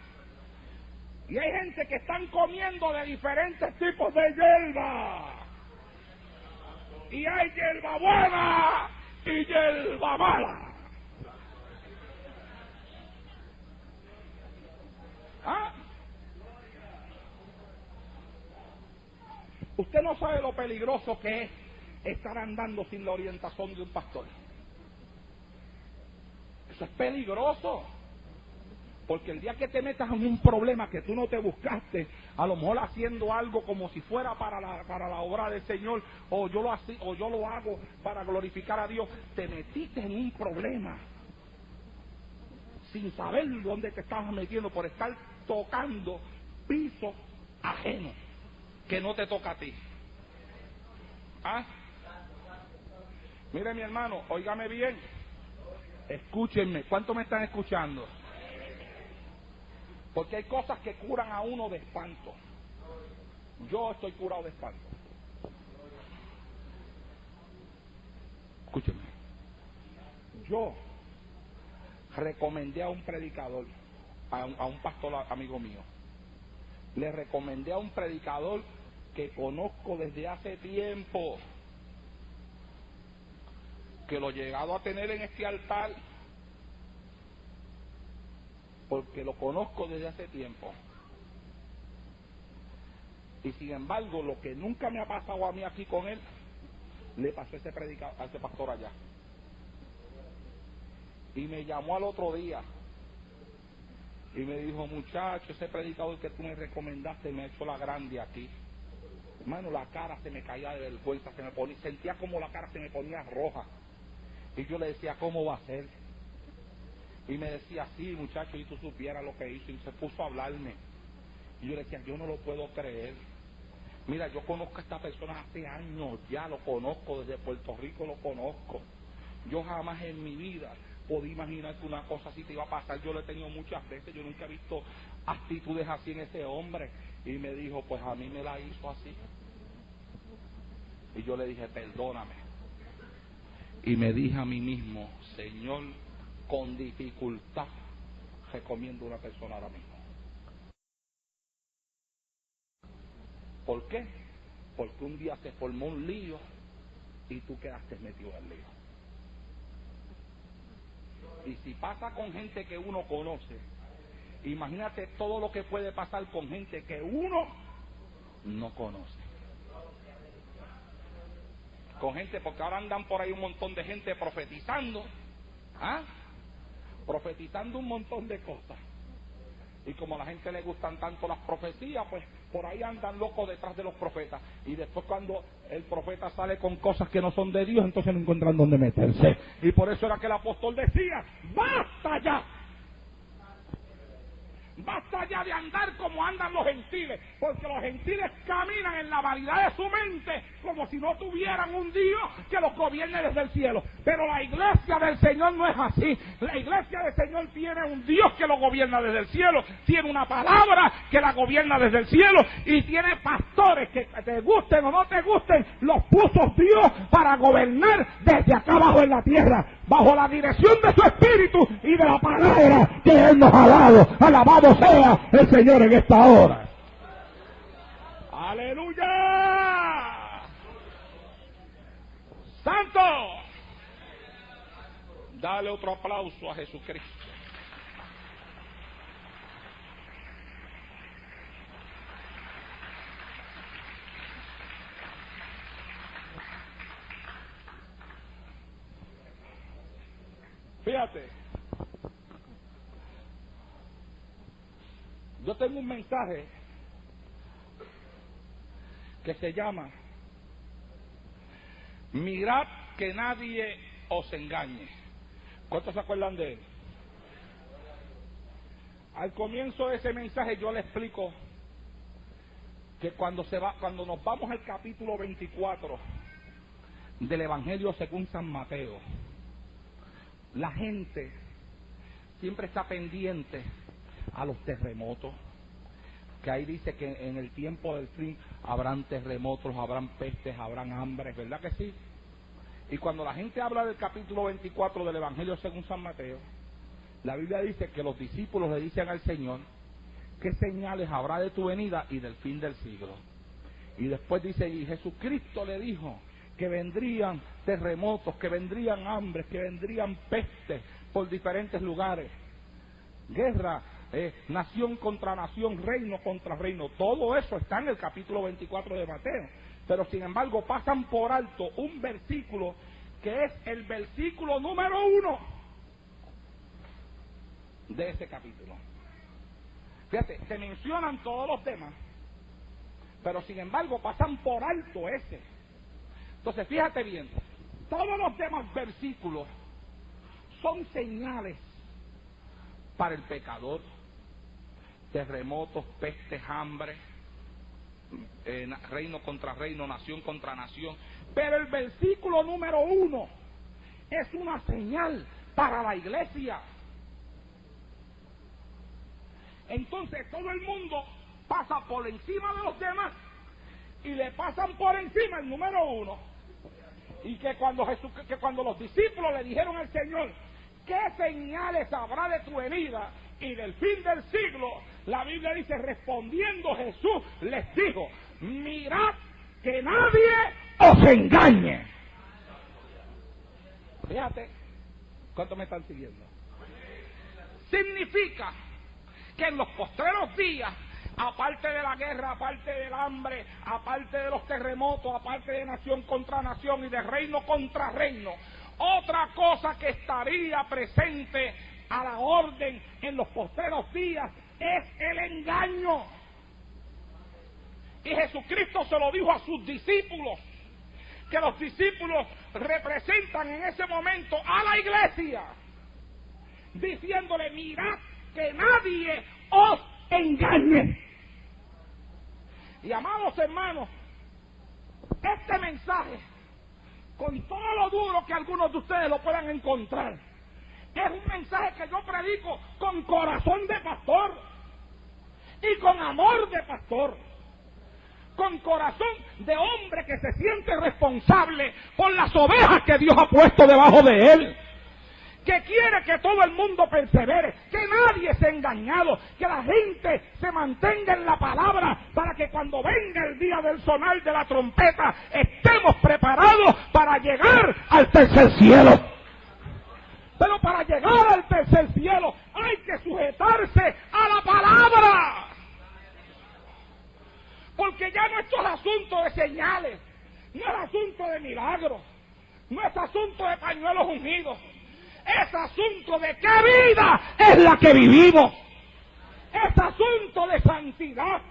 Y hay gente que están comiendo de diferentes tipos de hierba. Y hay hierba buena y hierba mala. ¿Ah? Usted no sabe lo peligroso que es estar andando sin la orientación de un pastor. Eso es peligroso. Porque el día que te metas en un problema que tú no te buscaste, a lo mejor haciendo algo como si fuera para la obra del Señor, o yo lo hago para glorificar a Dios, te metiste en un problema sin saber dónde te estabas metiendo por estar tocando piso ajeno que no te toca a ti. ¿Ah? Mire, mi hermano, óigame bien, escúchenme. ¿Cuántos me están escuchando? Porque hay cosas que curan a uno de espanto. Yo estoy curado de espanto. Escúchenme. Yo recomendé a un predicador, a un pastor amigo mío. Le recomendé a un predicador que conozco desde hace tiempo, que lo he llegado a tener en este altar, porque lo conozco desde hace tiempo. Y sin embargo, lo que nunca me ha pasado a mí aquí con él, le pasó a ese predicador, a ese pastor allá. Y me llamó al otro día y me dijo: muchacho, ese predicador que tú me recomendaste me ha hecho la grande aquí. Hermano, la cara se me caía de vergüenza, sentía como la cara se me ponía roja. Y yo le decía: ¿cómo va a ser? Y me decía: sí, muchacho, y tú supieras lo que hizo. Y se puso a hablarme. Y yo le decía: yo no lo puedo creer. Mira, yo conozco a esta persona hace años, ya lo conozco, desde Puerto Rico lo conozco. Yo jamás en mi vida podía imaginar que una cosa así te iba a pasar. Yo lo he tenido muchas veces, yo nunca he visto actitudes así en ese hombre. Y me dijo: pues a mí me la hizo así. Y yo le dije: perdóname. Y me dije a mí mismo: Señor, con dificultad recomiendo a una persona ahora mismo. ¿Por qué? Porque un día se formó un lío y tú quedaste metido en el lío. Y si pasa con gente que uno conoce, imagínate todo lo que puede pasar con gente que uno no conoce. Con gente, porque ahora andan por ahí un montón de gente profetizando, profetizando un montón de cosas. Y como a la gente le gustan tanto las profecías, pues por ahí andan locos detrás de los profetas. Y después cuando el profeta sale con cosas que no son de Dios, entonces no encuentran dónde meterse. Y por eso era que el apóstol decía: ¡basta ya! Basta ya de andar como andan los gentiles, porque los gentiles caminan en la vanidad de su mente como si no tuvieran un Dios que los gobierne desde el cielo. Pero la iglesia del Señor no es así. La iglesia del Señor tiene un Dios que lo gobierna desde el cielo, tiene una palabra que la gobierna desde el cielo y tiene pastores que te gusten o no te gusten, los puso Dios para gobernar desde acá abajo en la tierra, bajo la dirección de su Espíritu y de la palabra que Él nos ha dado. Alabado sea el Señor en esta hora. ¡Aleluya! ¡Santo! Dale otro aplauso a Jesucristo. Fíjate, yo tengo un mensaje que se llama: mirad que nadie os engañe. ¿Cuántos se acuerdan de él? Al comienzo de ese mensaje yo le explico que cuando nos vamos al capítulo 24 del Evangelio según San Mateo, la gente siempre está pendiente a los terremotos, que ahí dice que en el tiempo del fin habrán terremotos, habrán pestes, habrán hambres, ¿verdad que sí? Y cuando la gente habla del capítulo 24 del Evangelio según San Mateo, la Biblia dice que los discípulos le dicen al Señor: ¿qué señales habrá de tu venida y del fin del siglo? Y después dice: y Jesucristo le dijo que vendrían terremotos, que vendrían hambres, que vendrían pestes por diferentes lugares, guerra, nación contra nación, reino contra reino. Todo eso está en el capítulo 24 de Mateo. Pero sin embargo pasan por alto un versículo que es el versículo número 1 de ese capítulo. Fíjate, se mencionan todos los temas, pero sin embargo pasan por alto ese. Entonces fíjate bien, todos los demás versículos son señales para el pecador: terremotos, pestes, hambre, reino contra reino, nación contra nación. Pero el versículo número 1 es una señal para la iglesia. Entonces todo el mundo pasa por encima de los demás y le pasan por encima el número 1. Y que cuando los discípulos le dijeron al Señor: ¿qué señales habrá de tu venida y del fin del siglo? La Biblia dice, respondiendo Jesús les dijo, mirad que nadie os engañe. Fíjate, ¿cuántos me están siguiendo? Significa que en los postreros días, aparte de la guerra, aparte del hambre, aparte de los terremotos, aparte de nación contra nación y de reino contra reino, otra cosa que estaría presente a la orden en los postreros días es el engaño. Y Jesucristo se lo dijo a sus discípulos, que los discípulos representan en ese momento a la iglesia, diciéndole, mirad que nadie os engañe. Y amados hermanos, este mensaje, con todo lo duro que algunos de ustedes lo puedan encontrar, es un mensaje que yo predico con corazón de pastor y con amor de pastor, con corazón de hombre que se siente responsable por las ovejas que Dios ha puesto debajo de él, que quiere que todo el mundo persevere, que nadie sea engañado, que la gente se mantenga en la palabra para que cuando venga el día del sonar de la trompeta estemos preparados para llegar al tercer cielo. Pero para llegar al tercer cielo hay que sujetarse a la palabra. Porque ya no esto es asunto de señales, no es asunto de milagros, no es asunto de pañuelos ungidos, es asunto de qué vida es la que vivimos, es asunto de santidad.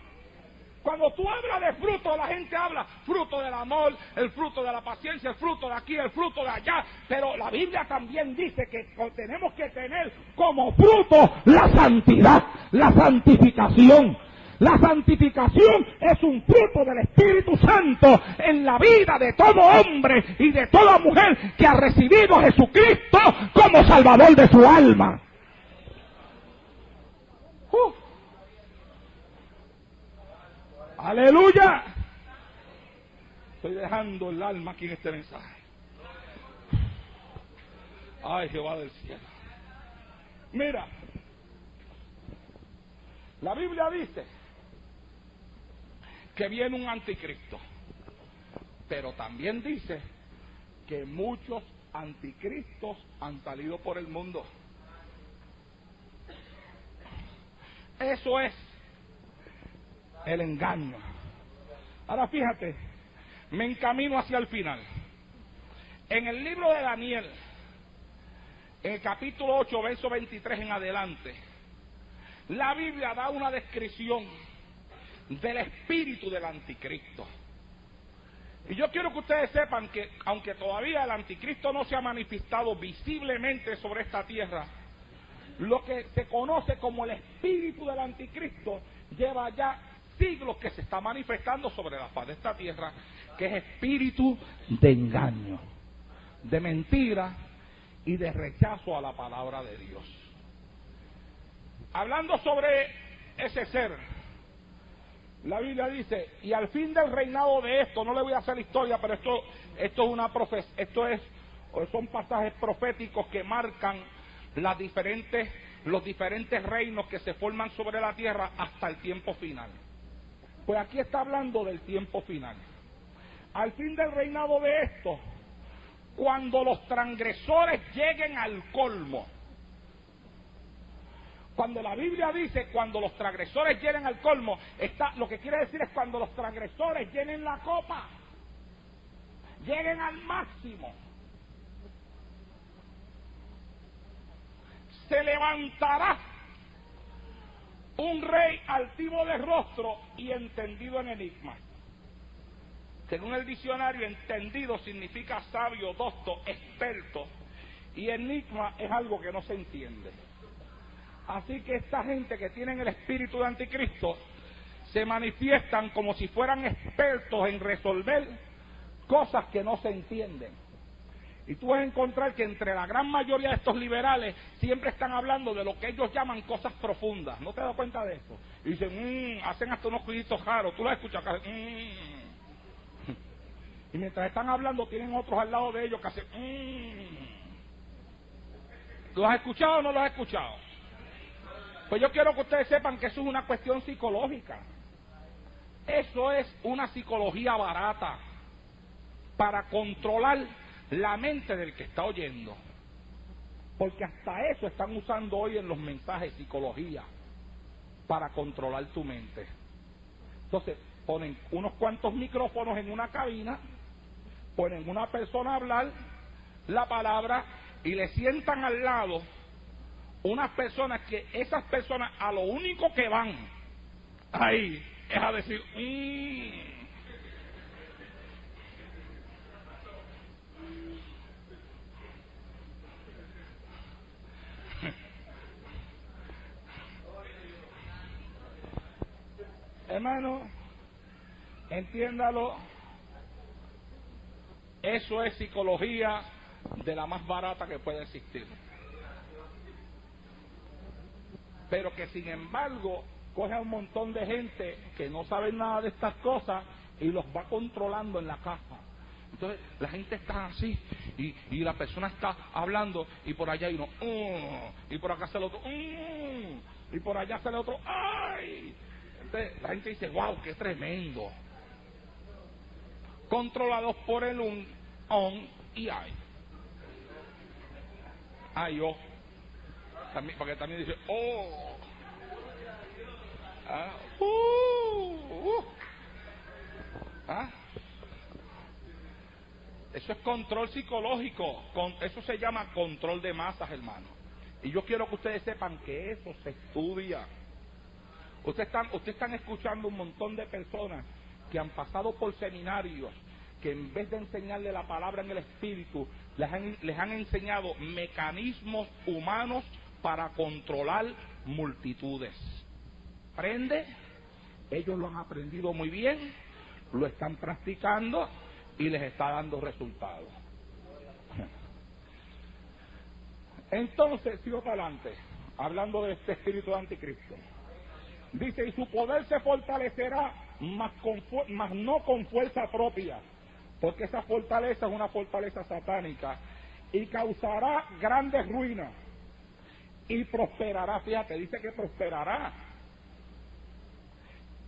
Cuando tú hablas de fruto, la gente habla fruto del amor, el fruto de la paciencia, el fruto de aquí, el fruto de allá, pero la Biblia también dice que tenemos que tener como fruto la santidad, la santificación. La santificación es un fruto del Espíritu Santo en la vida de todo hombre y de toda mujer que ha recibido a Jesucristo como Salvador de su alma. ¡Aleluya! Estoy dejando el alma aquí en este mensaje. ¡Ay, Jehová del cielo! Mira, la Biblia dice que viene un anticristo, pero también dice que muchos anticristos han salido por el mundo. Eso es el engaño. Ahora fíjate, me encamino hacia el final. En el libro de Daniel, en el capítulo 8, verso 23 en adelante, la Biblia da una descripción del espíritu del anticristo. Y yo quiero que ustedes sepan que aunque todavía el anticristo no se ha manifestado visiblemente sobre esta tierra, lo que se conoce como el espíritu del anticristo lleva ya siglos que se está manifestando sobre la faz de esta tierra, que es espíritu de engaño, de mentira y de rechazo a la palabra de Dios. Hablando sobre ese ser, la Biblia dice, y al fin del reinado de esto, no le voy a hacer historia, pero esto es una son pasajes proféticos que marcan los diferentes reinos que se forman sobre la tierra hasta el tiempo final. Pues aquí está hablando del tiempo final. Al fin del reinado de esto, cuando los transgresores lleguen al colmo. Cuando la Biblia dice cuando los transgresores lleguen al colmo, lo que quiere decir es cuando los transgresores llenen la copa, lleguen al máximo. Se levantará un rey altivo de rostro y entendido en enigmas. Según el diccionario, entendido significa sabio, docto, experto, y enigma es algo que no se entiende. Así que esta gente que tienen el espíritu de anticristo se manifiestan como si fueran expertos en resolver cosas que no se entienden. Y tú vas a encontrar que entre la gran mayoría de estos liberales siempre están hablando de lo que ellos llaman cosas profundas. ¿No te das cuenta de eso? Y dicen, hacen hasta unos juicios raros. Tú los escuchas acá. Y mientras están hablando tienen otros al lado de ellos que hacen. ¿Lo has escuchado o no lo has escuchado? Pues yo quiero que ustedes sepan que eso es una cuestión psicológica. Eso es una psicología barata para controlar la mente del que está oyendo. Porque hasta eso están usando hoy en los mensajes psicología para controlar tu mente. Entonces ponen unos cuantos micrófonos en una cabina, ponen una persona a hablar la palabra y le sientan al lado unas personas que esas personas a lo único que van ahí es a decir hermano, entiéndalo, eso es psicología de la más barata que puede existir. Pero que sin embargo coge a un montón de gente que no sabe nada de estas cosas y los va controlando en la casa. Entonces la gente está así y la persona está hablando y por allá hay uno y por acá sale otro y por allá sale otro ¡ay! Entonces la gente dice wow, qué tremendo. Controlados por el on y ay. Ay, oh. También, porque también dice oh. Ah, ¿Ah? Eso es control psicológico, eso se llama control de masas, hermano. Y yo quiero que ustedes sepan que eso se estudia. Ustedes están escuchando un montón de personas que han pasado por seminarios, que en vez de enseñarle la palabra en el espíritu, les han enseñado mecanismos humanos para controlar multitudes. ¿Aprende? Ellos lo han aprendido muy bien, lo están practicando y les está dando resultados. Entonces, sigo para adelante, hablando de este espíritu de anticristo. Dice, y su poder se fortalecerá, mas no con fuerza propia, porque esa fortaleza es una fortaleza satánica, y causará grandes ruinas, y prosperará, fíjate, dice que prosperará,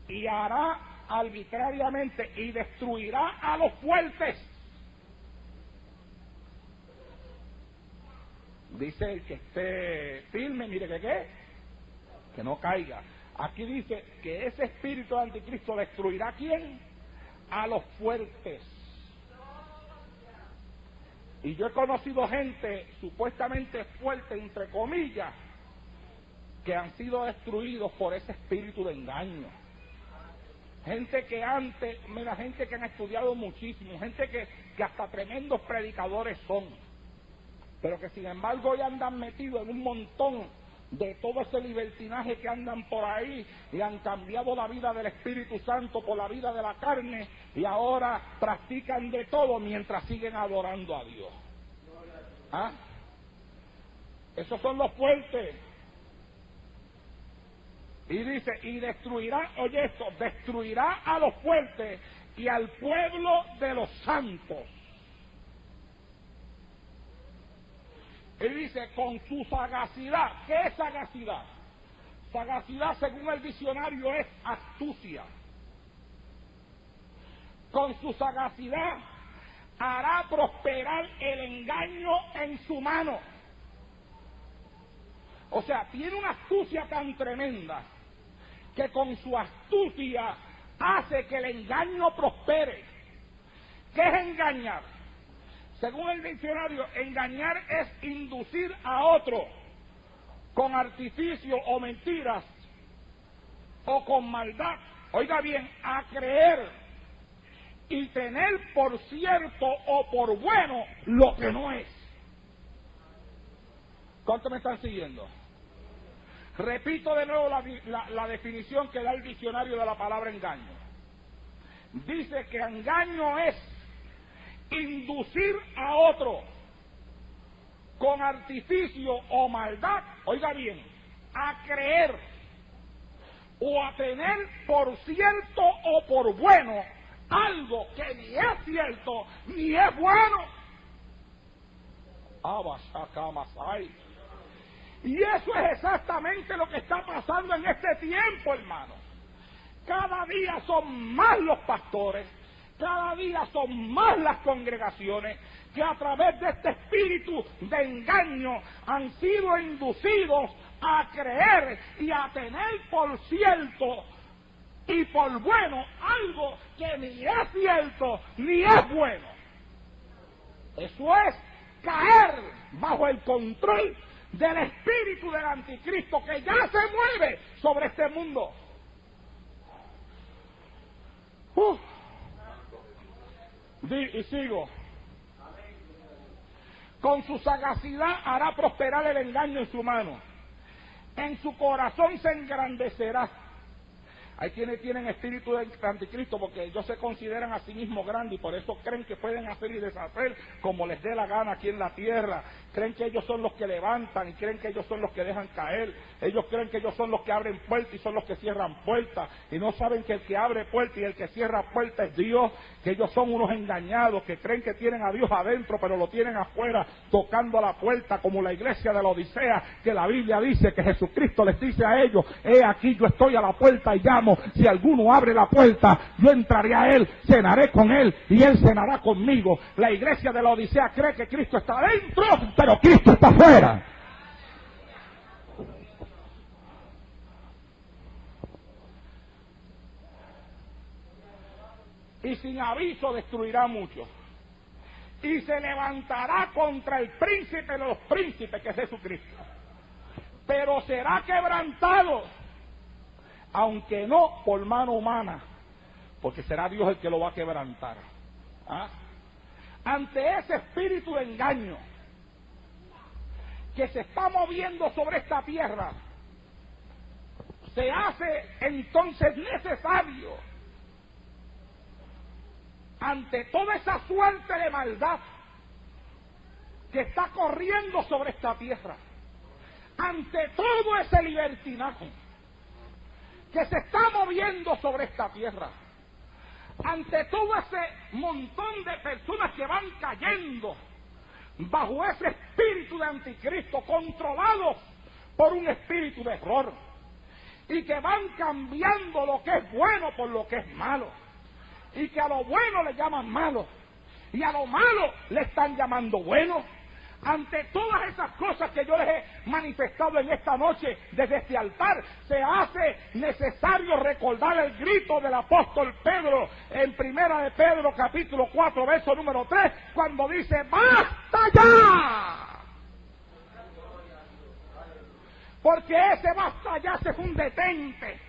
y hará arbitrariamente, y destruirá a los fuertes. Dice el que esté firme, mire que no caiga. Aquí dice que ese espíritu de anticristo destruirá ¿a quién? A los fuertes. Y yo he conocido gente supuestamente fuerte, entre comillas, que han sido destruidos por ese espíritu de engaño. Gente que antes, mira, gente que han estudiado muchísimo, gente que hasta tremendos predicadores son, pero que sin embargo hoy andan metidos en un montón de todo ese libertinaje que andan por ahí y han cambiado la vida del Espíritu Santo por la vida de la carne y ahora practican de todo mientras siguen adorando a Dios. ¿Ah? Esos son los fuertes. Y dice, y destruirá, oye esto, destruirá a los fuertes y al pueblo de los santos. Y dice, con su sagacidad. ¿Qué es sagacidad? Sagacidad, según el diccionario, es astucia. Con su sagacidad hará prosperar el engaño en su mano. O sea, tiene una astucia tan tremenda que con su astucia hace que el engaño prospere. ¿Qué es engañar? Según el diccionario, engañar es inducir a otro con artificio o mentiras o con maldad, oiga bien, a creer y tener por cierto o por bueno lo que no es. ¿Cuántos me están siguiendo? Repito de nuevo la definición que da el diccionario de la palabra engaño. Dice que engaño es inducir a otro con artificio o maldad, oiga bien, a creer o a tener por cierto o por bueno algo que ni es cierto ni es bueno. Abashamasai. Y eso es exactamente lo que está pasando en este tiempo, hermano. Cada día son más los pastores, cada día son más las congregaciones que a través de este espíritu de engaño han sido inducidos a creer y a tener por cierto y por bueno algo que ni es cierto ni es bueno. Eso es caer bajo el control del espíritu del anticristo que ya se mueve sobre este mundo. Y sigo. Con su sagacidad hará prosperar el engaño en su mano. En su corazón se engrandecerá. Hay quienes tienen espíritu de anticristo porque ellos se consideran a sí mismos grandes y por eso creen que pueden hacer y deshacer como les dé la gana aquí en la tierra. Creen que ellos son los que levantan y creen que ellos son los que dejan caer. Ellos creen que ellos son los que abren puertas y son los que cierran puertas. Y no saben que el que abre puertas y el que cierra puertas es Dios. Que ellos son unos engañados que creen que tienen a Dios adentro pero lo tienen afuera tocando a la puerta, como la iglesia de la Odisea, que la Biblia dice que Jesucristo les dice a ellos: he aquí yo estoy a la puerta y llamo. Si alguno abre la puerta, yo entraré a él, cenaré con él y él cenará conmigo. La iglesia de la Odisea cree que Cristo está adentro, pero Cristo está afuera. Y sin aviso destruirá a muchos. Y se levantará contra el príncipe de los príncipes, que es Jesucristo. Pero será quebrantado, aunque no por mano humana, porque será Dios el que lo va a quebrantar. ¿Ah? Ante ese espíritu de engaño que se está moviendo sobre esta tierra, se hace entonces necesario, ante toda esa suerte de maldad que está corriendo sobre esta tierra, ante todo ese libertinaje que se está moviendo sobre esta tierra, ante todo ese montón de personas que van cayendo bajo ese espíritu de anticristo, controlados por un espíritu de error, y que van cambiando lo que es bueno por lo que es malo, y que a lo bueno le llaman malo, y a lo malo le están llamando bueno. Ante todas esas cosas que yo les he manifestado en esta noche desde este altar, se hace necesario recordar el grito del apóstol Pedro en Primera de Pedro capítulo 4 verso número 3, cuando dice: ¡basta ya! Porque ese basta ya es un detente.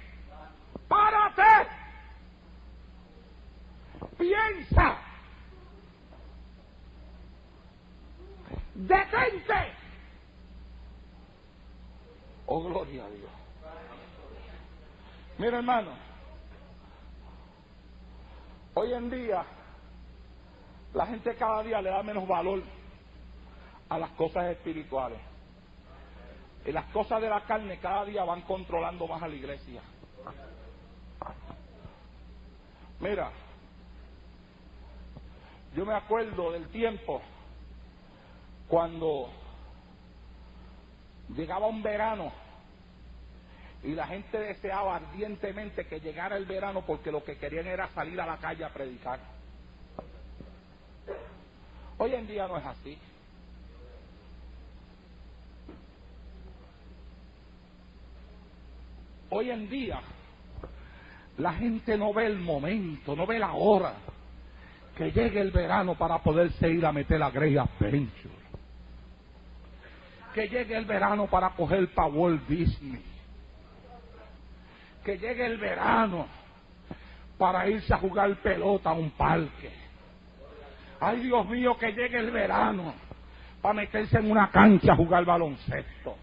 ¡Párate! ¡Piensa! ¡Detente! ¡Oh, gloria a Dios! Mira, hermano, hoy en día la gente cada día le da menos valor a las cosas espirituales. Y las cosas de la carne cada día van controlando más a la iglesia. Mira, yo me acuerdo del tiempo cuando llegaba un verano y la gente deseaba ardientemente que llegara el verano porque lo que querían era salir a la calle a predicar. Hoy en día no es así. Hoy en día la gente no ve el momento, no ve la hora que llegue el verano para poderse ir a meter la Great Adventure. Que llegue el verano para coger para Walt Disney. Que llegue el verano para irse a jugar pelota a un parque. Ay, Dios mío, que llegue el verano para meterse en una cancha a jugar baloncesto.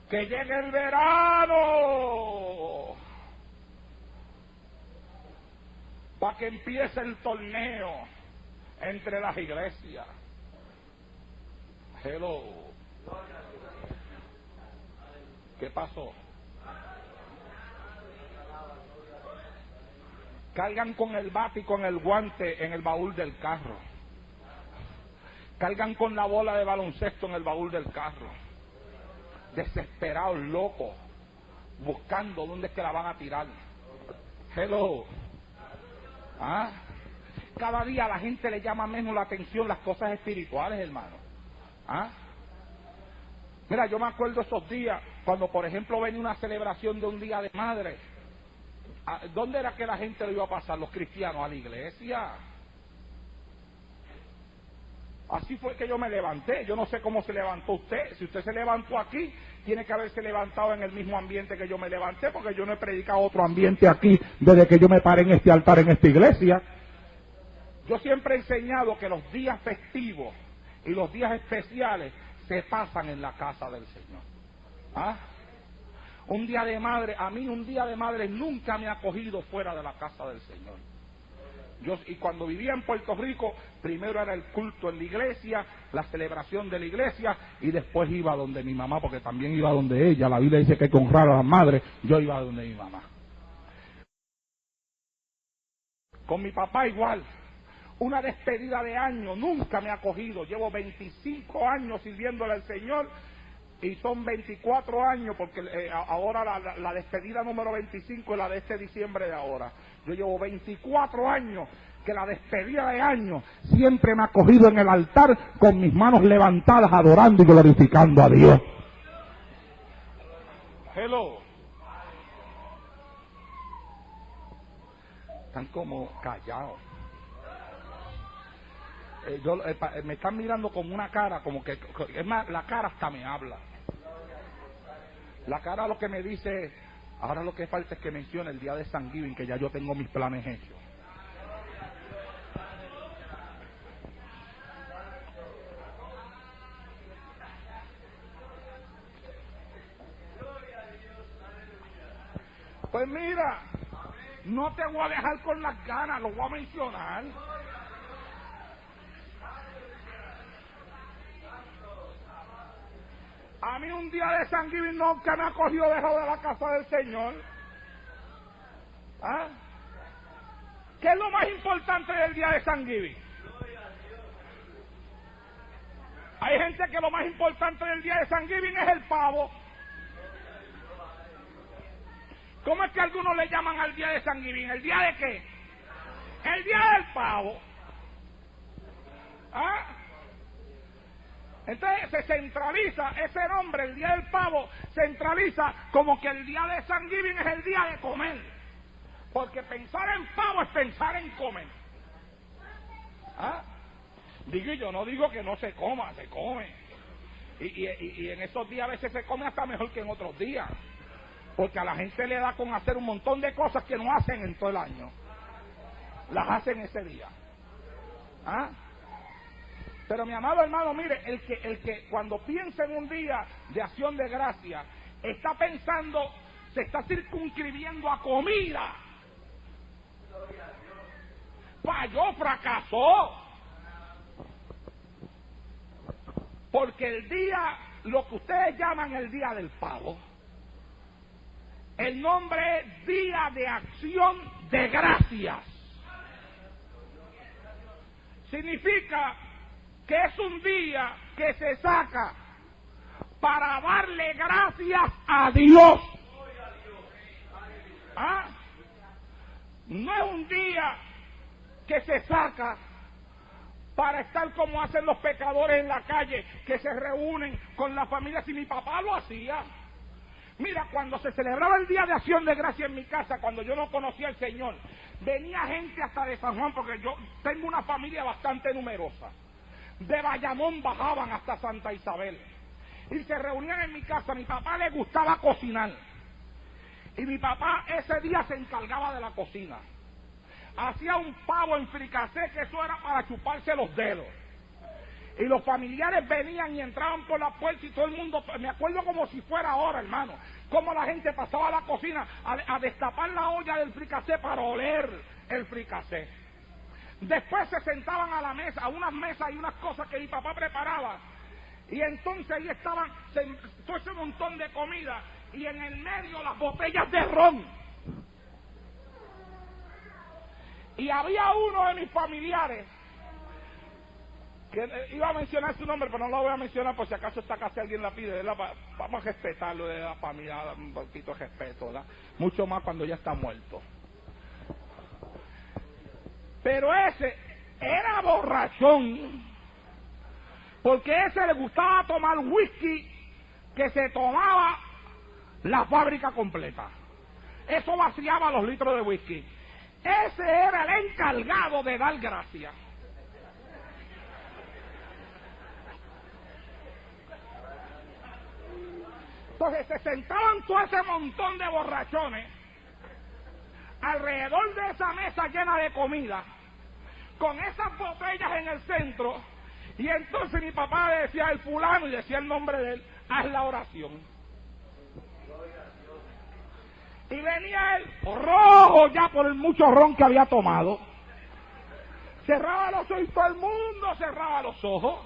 Que llegue el verano para que empiece el torneo entre las iglesias. Hello. ¿Qué pasó? Cargan con el bate y con el guante en el baúl del carro. Cargan con la bola de baloncesto en el baúl del carro. desesperados, locos, buscando dónde es que la van a tirar. Hello. ¿Ah? Cada día a la gente le llama menos la atención las cosas espirituales, hermano. ¿Ah? Mira, yo me acuerdo esos días cuando, por ejemplo, venía una celebración de un Día de Madre. ¿Dónde era que la gente lo iba a pasar? Los cristianos, a la iglesia. Así fue que yo me levanté. Yo no sé cómo se levantó usted. Si usted se levantó aquí, tiene que haberse levantado en el mismo ambiente que yo me levanté, porque yo no he predicado otro ambiente aquí desde que yo me paré en este altar, en esta iglesia. Yo siempre he enseñado que los días festivos y los días especiales se pasan en la casa del Señor. ¿Ah? Un día de madre, a mí un día de madre nunca me ha cogido fuera de la casa del Señor. Y cuando vivía en Puerto Rico, primero era el culto en la iglesia, la celebración de la iglesia, y después iba donde mi mamá, porque también iba donde ella. La Biblia dice que hay que honrar a las madres. Yo iba donde mi mamá. Con mi papá igual. Una despedida de año nunca me ha cogido. Llevo 25 años sirviéndole al Señor y son 24 años porque ahora la despedida número 25 es la de este diciembre de ahora. Yo llevo 24 años que la despedida de año siempre me ha cogido en el altar con mis manos levantadas adorando y glorificando a Dios. Hello. Están como callados. Me están mirando con una cara como que, es más, la cara hasta me habla. La cara lo que me dice, ahora lo que falta es que mencione el día de Thanksgiving, que ya yo tengo mis planes hechos. Pues mira, no te voy a dejar con las ganas, lo voy a mencionar. A mí un día de Thanksgiving nunca me ha cogido dejado de la casa del Señor. ¿Ah? ¿Qué es lo más importante del día de Thanksgiving? Hay gente que lo más importante del día de Thanksgiving es el pavo. ¿Cómo es que algunos le llaman al día de Thanksgiving? ¿El día de qué? El día del pavo. ¿Ah? Entonces se centraliza ese nombre, el día del pavo, centraliza como que el día de Thanksgiving es el día de comer. Porque pensar en pavo es pensar en comer. ¿Ah? Digo, yo no digo que no se coma, se come. Y en esos días a veces se come hasta mejor que en otros días. Porque a la gente le da con hacer un montón de cosas que no hacen en todo el año. Las hacen ese día. ¿Ah? Pero mi amado hermano, mire, el que cuando piensa en un día de acción de gracia, está pensando, se está circunscribiendo a comida. Falló, fracasó. Porque el día, lo que ustedes llaman el día del pavo, el nombre es Día de Acción de Gracias. Significa que es un día que se saca para darle gracias a Dios. ¿Ah? No es un día que se saca para estar como hacen los pecadores en la calle, que se reúnen con la familia. Si mi papá lo hacía. Mira, cuando se celebraba el Día de Acción de Gracia en mi casa, cuando yo no conocía al Señor, venía gente hasta de San Juan, porque yo tengo una familia bastante numerosa. De Bayamón bajaban hasta Santa Isabel y se reunían en mi casa. A mi papá le gustaba cocinar y mi papá ese día se encargaba de la cocina. Hacía un pavo en fricasé que eso era para chuparse los dedos. Y los familiares venían y entraban por la puerta y todo el mundo, me acuerdo como si fuera ahora, hermano, como la gente pasaba a la cocina a destapar la olla del fricasé para oler el fricasé. Después se sentaban a la mesa, a unas mesas y unas cosas que mi papá preparaba. Y entonces ahí estaban todo ese montón de comida y en el medio las botellas de ron. Y había uno de mis familiares que iba a mencionar su nombre, pero no lo voy a mencionar por si acaso esta casa alguien la pide, ¿verdad? Vamos a respetarlo, ¿verdad? Para mí, un poquito de respeto, ¿verdad? Mucho más cuando ya está muerto. Pero ese era borrachón, porque ese le gustaba tomar whisky que se tomaba la fábrica completa. Eso vaciaba los litros de whisky. Ese era el encargado de dar gracias. Entonces se sentaban todo ese montón de borrachones alrededor de esa mesa llena de comida, con esas botellas en el centro, y entonces mi papá le decía al fulano, y decía el nombre de él, haz la oración. Y venía él, rojo ya por el mucho ron que había tomado, cerraba los ojos y todo el mundo cerraba los ojos,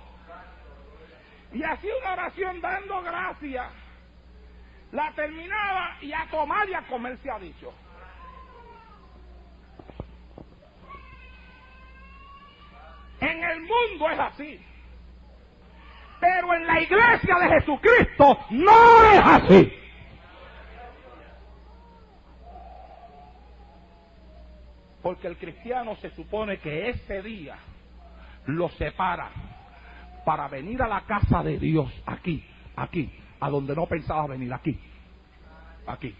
y hacía una oración dando gracias. La terminaba y a tomar y a comer se ha dicho. En el mundo es así, pero en la iglesia de Jesucristo no es así. Porque el cristiano se supone que ese día lo separa para venir a la casa de Dios, aquí, a donde no pensaba venir, aquí. Aquí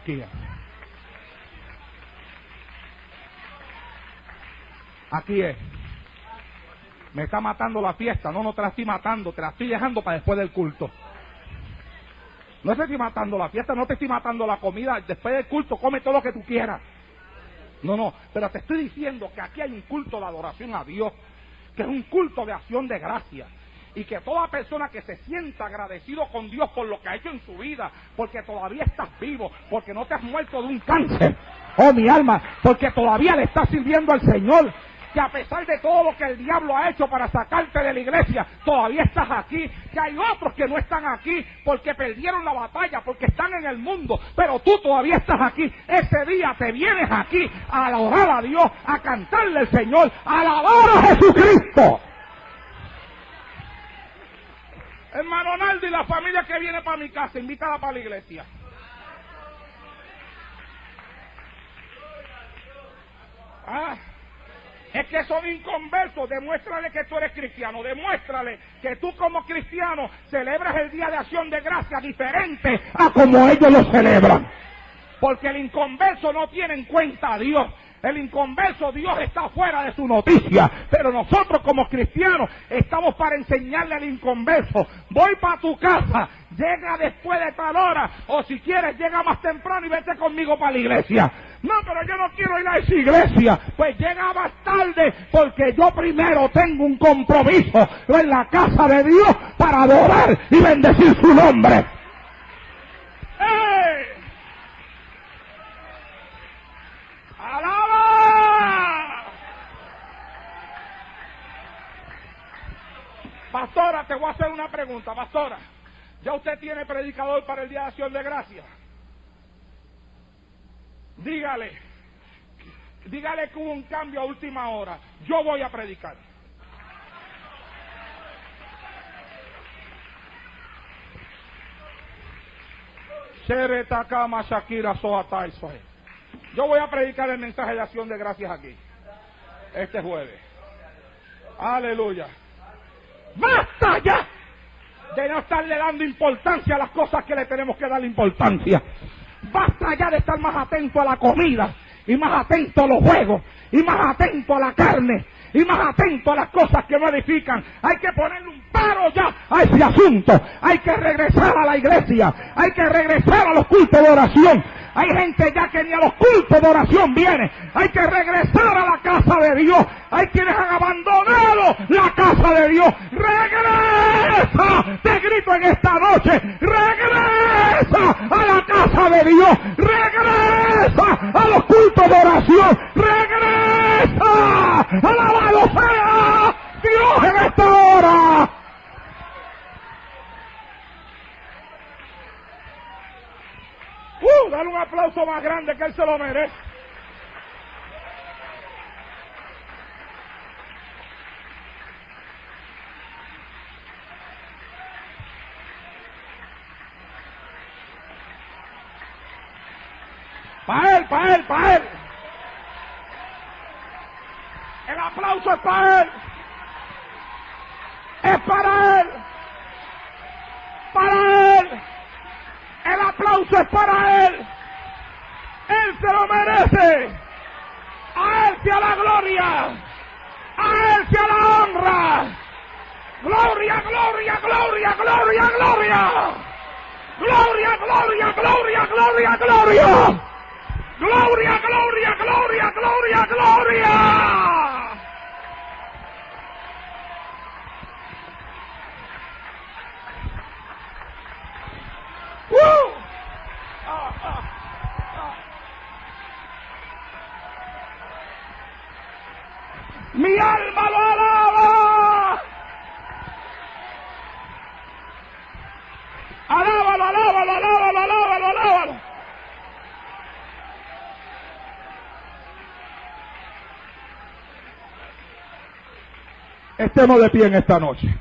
es. Aquí es. Me está matando la fiesta. No te la estoy matando, te la estoy dejando para después del culto. No te estoy matando la fiesta, no te estoy matando la comida. Después del culto come todo lo que tú quieras. No, pero te estoy diciendo que aquí hay un culto de adoración a Dios, que es un culto de acción de gracia, y que toda persona que se sienta agradecido con Dios por lo que ha hecho en su vida, porque todavía estás vivo, porque no te has muerto de un cáncer, oh mi alma, porque todavía le estás sirviendo al Señor, que a pesar de todo lo que el diablo ha hecho para sacarte de la iglesia, todavía estás aquí, que hay otros que no están aquí porque perdieron la batalla, porque están en el mundo, pero tú todavía estás aquí. Ese día te vienes aquí a adorar a Dios, a cantarle al Señor, a alabar a Jesucristo. Hermano Naldo, y la familia que viene para mi casa, invítala para la iglesia. Es que son inconversos. Demuéstrale que tú eres cristiano. Demuéstrale que tú como cristiano celebras el Día de Acción de Gracias diferente a como ellos lo celebran. Porque el inconverso no tiene en cuenta a Dios. El inconverso, Dios está fuera de su noticia. Pero nosotros como cristianos estamos para enseñarle al inconverso: voy para tu casa, llega después de tal hora, o si quieres llega más temprano y vete conmigo para la iglesia. No, pero yo no quiero ir a esa iglesia. Pues llega más tarde, porque yo primero tengo un compromiso en la casa de Dios para adorar y bendecir su nombre. ¡Ey! ¡Alaba! Pastora, te voy a hacer una pregunta, pastora. ¿Ya usted tiene predicador para el Día de Acción de Gracias? Dígale que hubo un cambio a última hora. Yo voy a predicar. Yo voy a predicar el mensaje de acción de gracias aquí, este jueves. Aleluya. ¡Basta ya de no estarle dando importancia a las cosas que le tenemos que dar importancia! Basta ya de estar más atento a la comida, y más atento a los juegos, y más atento a la carne, y más atento a las cosas que no edifican. Hay que ponerle un paro ya a ese asunto. Hay que regresar a la iglesia, hay que regresar a los cultos de oración. Hay gente ya que ni a los cultos de oración viene. Hay que regresar a la casa de Dios. Hay quienes han abandonado la casa de Dios. ¡Regresa! Te grito en esta noche: ¡regresa a la casa de Dios! ¡Regresa a los cultos de oración! ¡Regresa! ¡Alabado sea Dios en esta hora! Dale un aplauso más grande, que Él se lo merece. Para él, para él, para él. El aplauso es para él. Es para él. Para él. El aplauso es para él. Él se lo merece. A él sea la gloria. A él sea la honra. Gloria, gloria, gloria, gloria, gloria. Gloria, gloria, gloria, gloria, gloria. Gloria, gloria, gloria, gloria, gloria. Mi alma lo alaba. Alábalo, alábalo, alábalo, alábalo, alábalo. Estemos de pie en esta noche.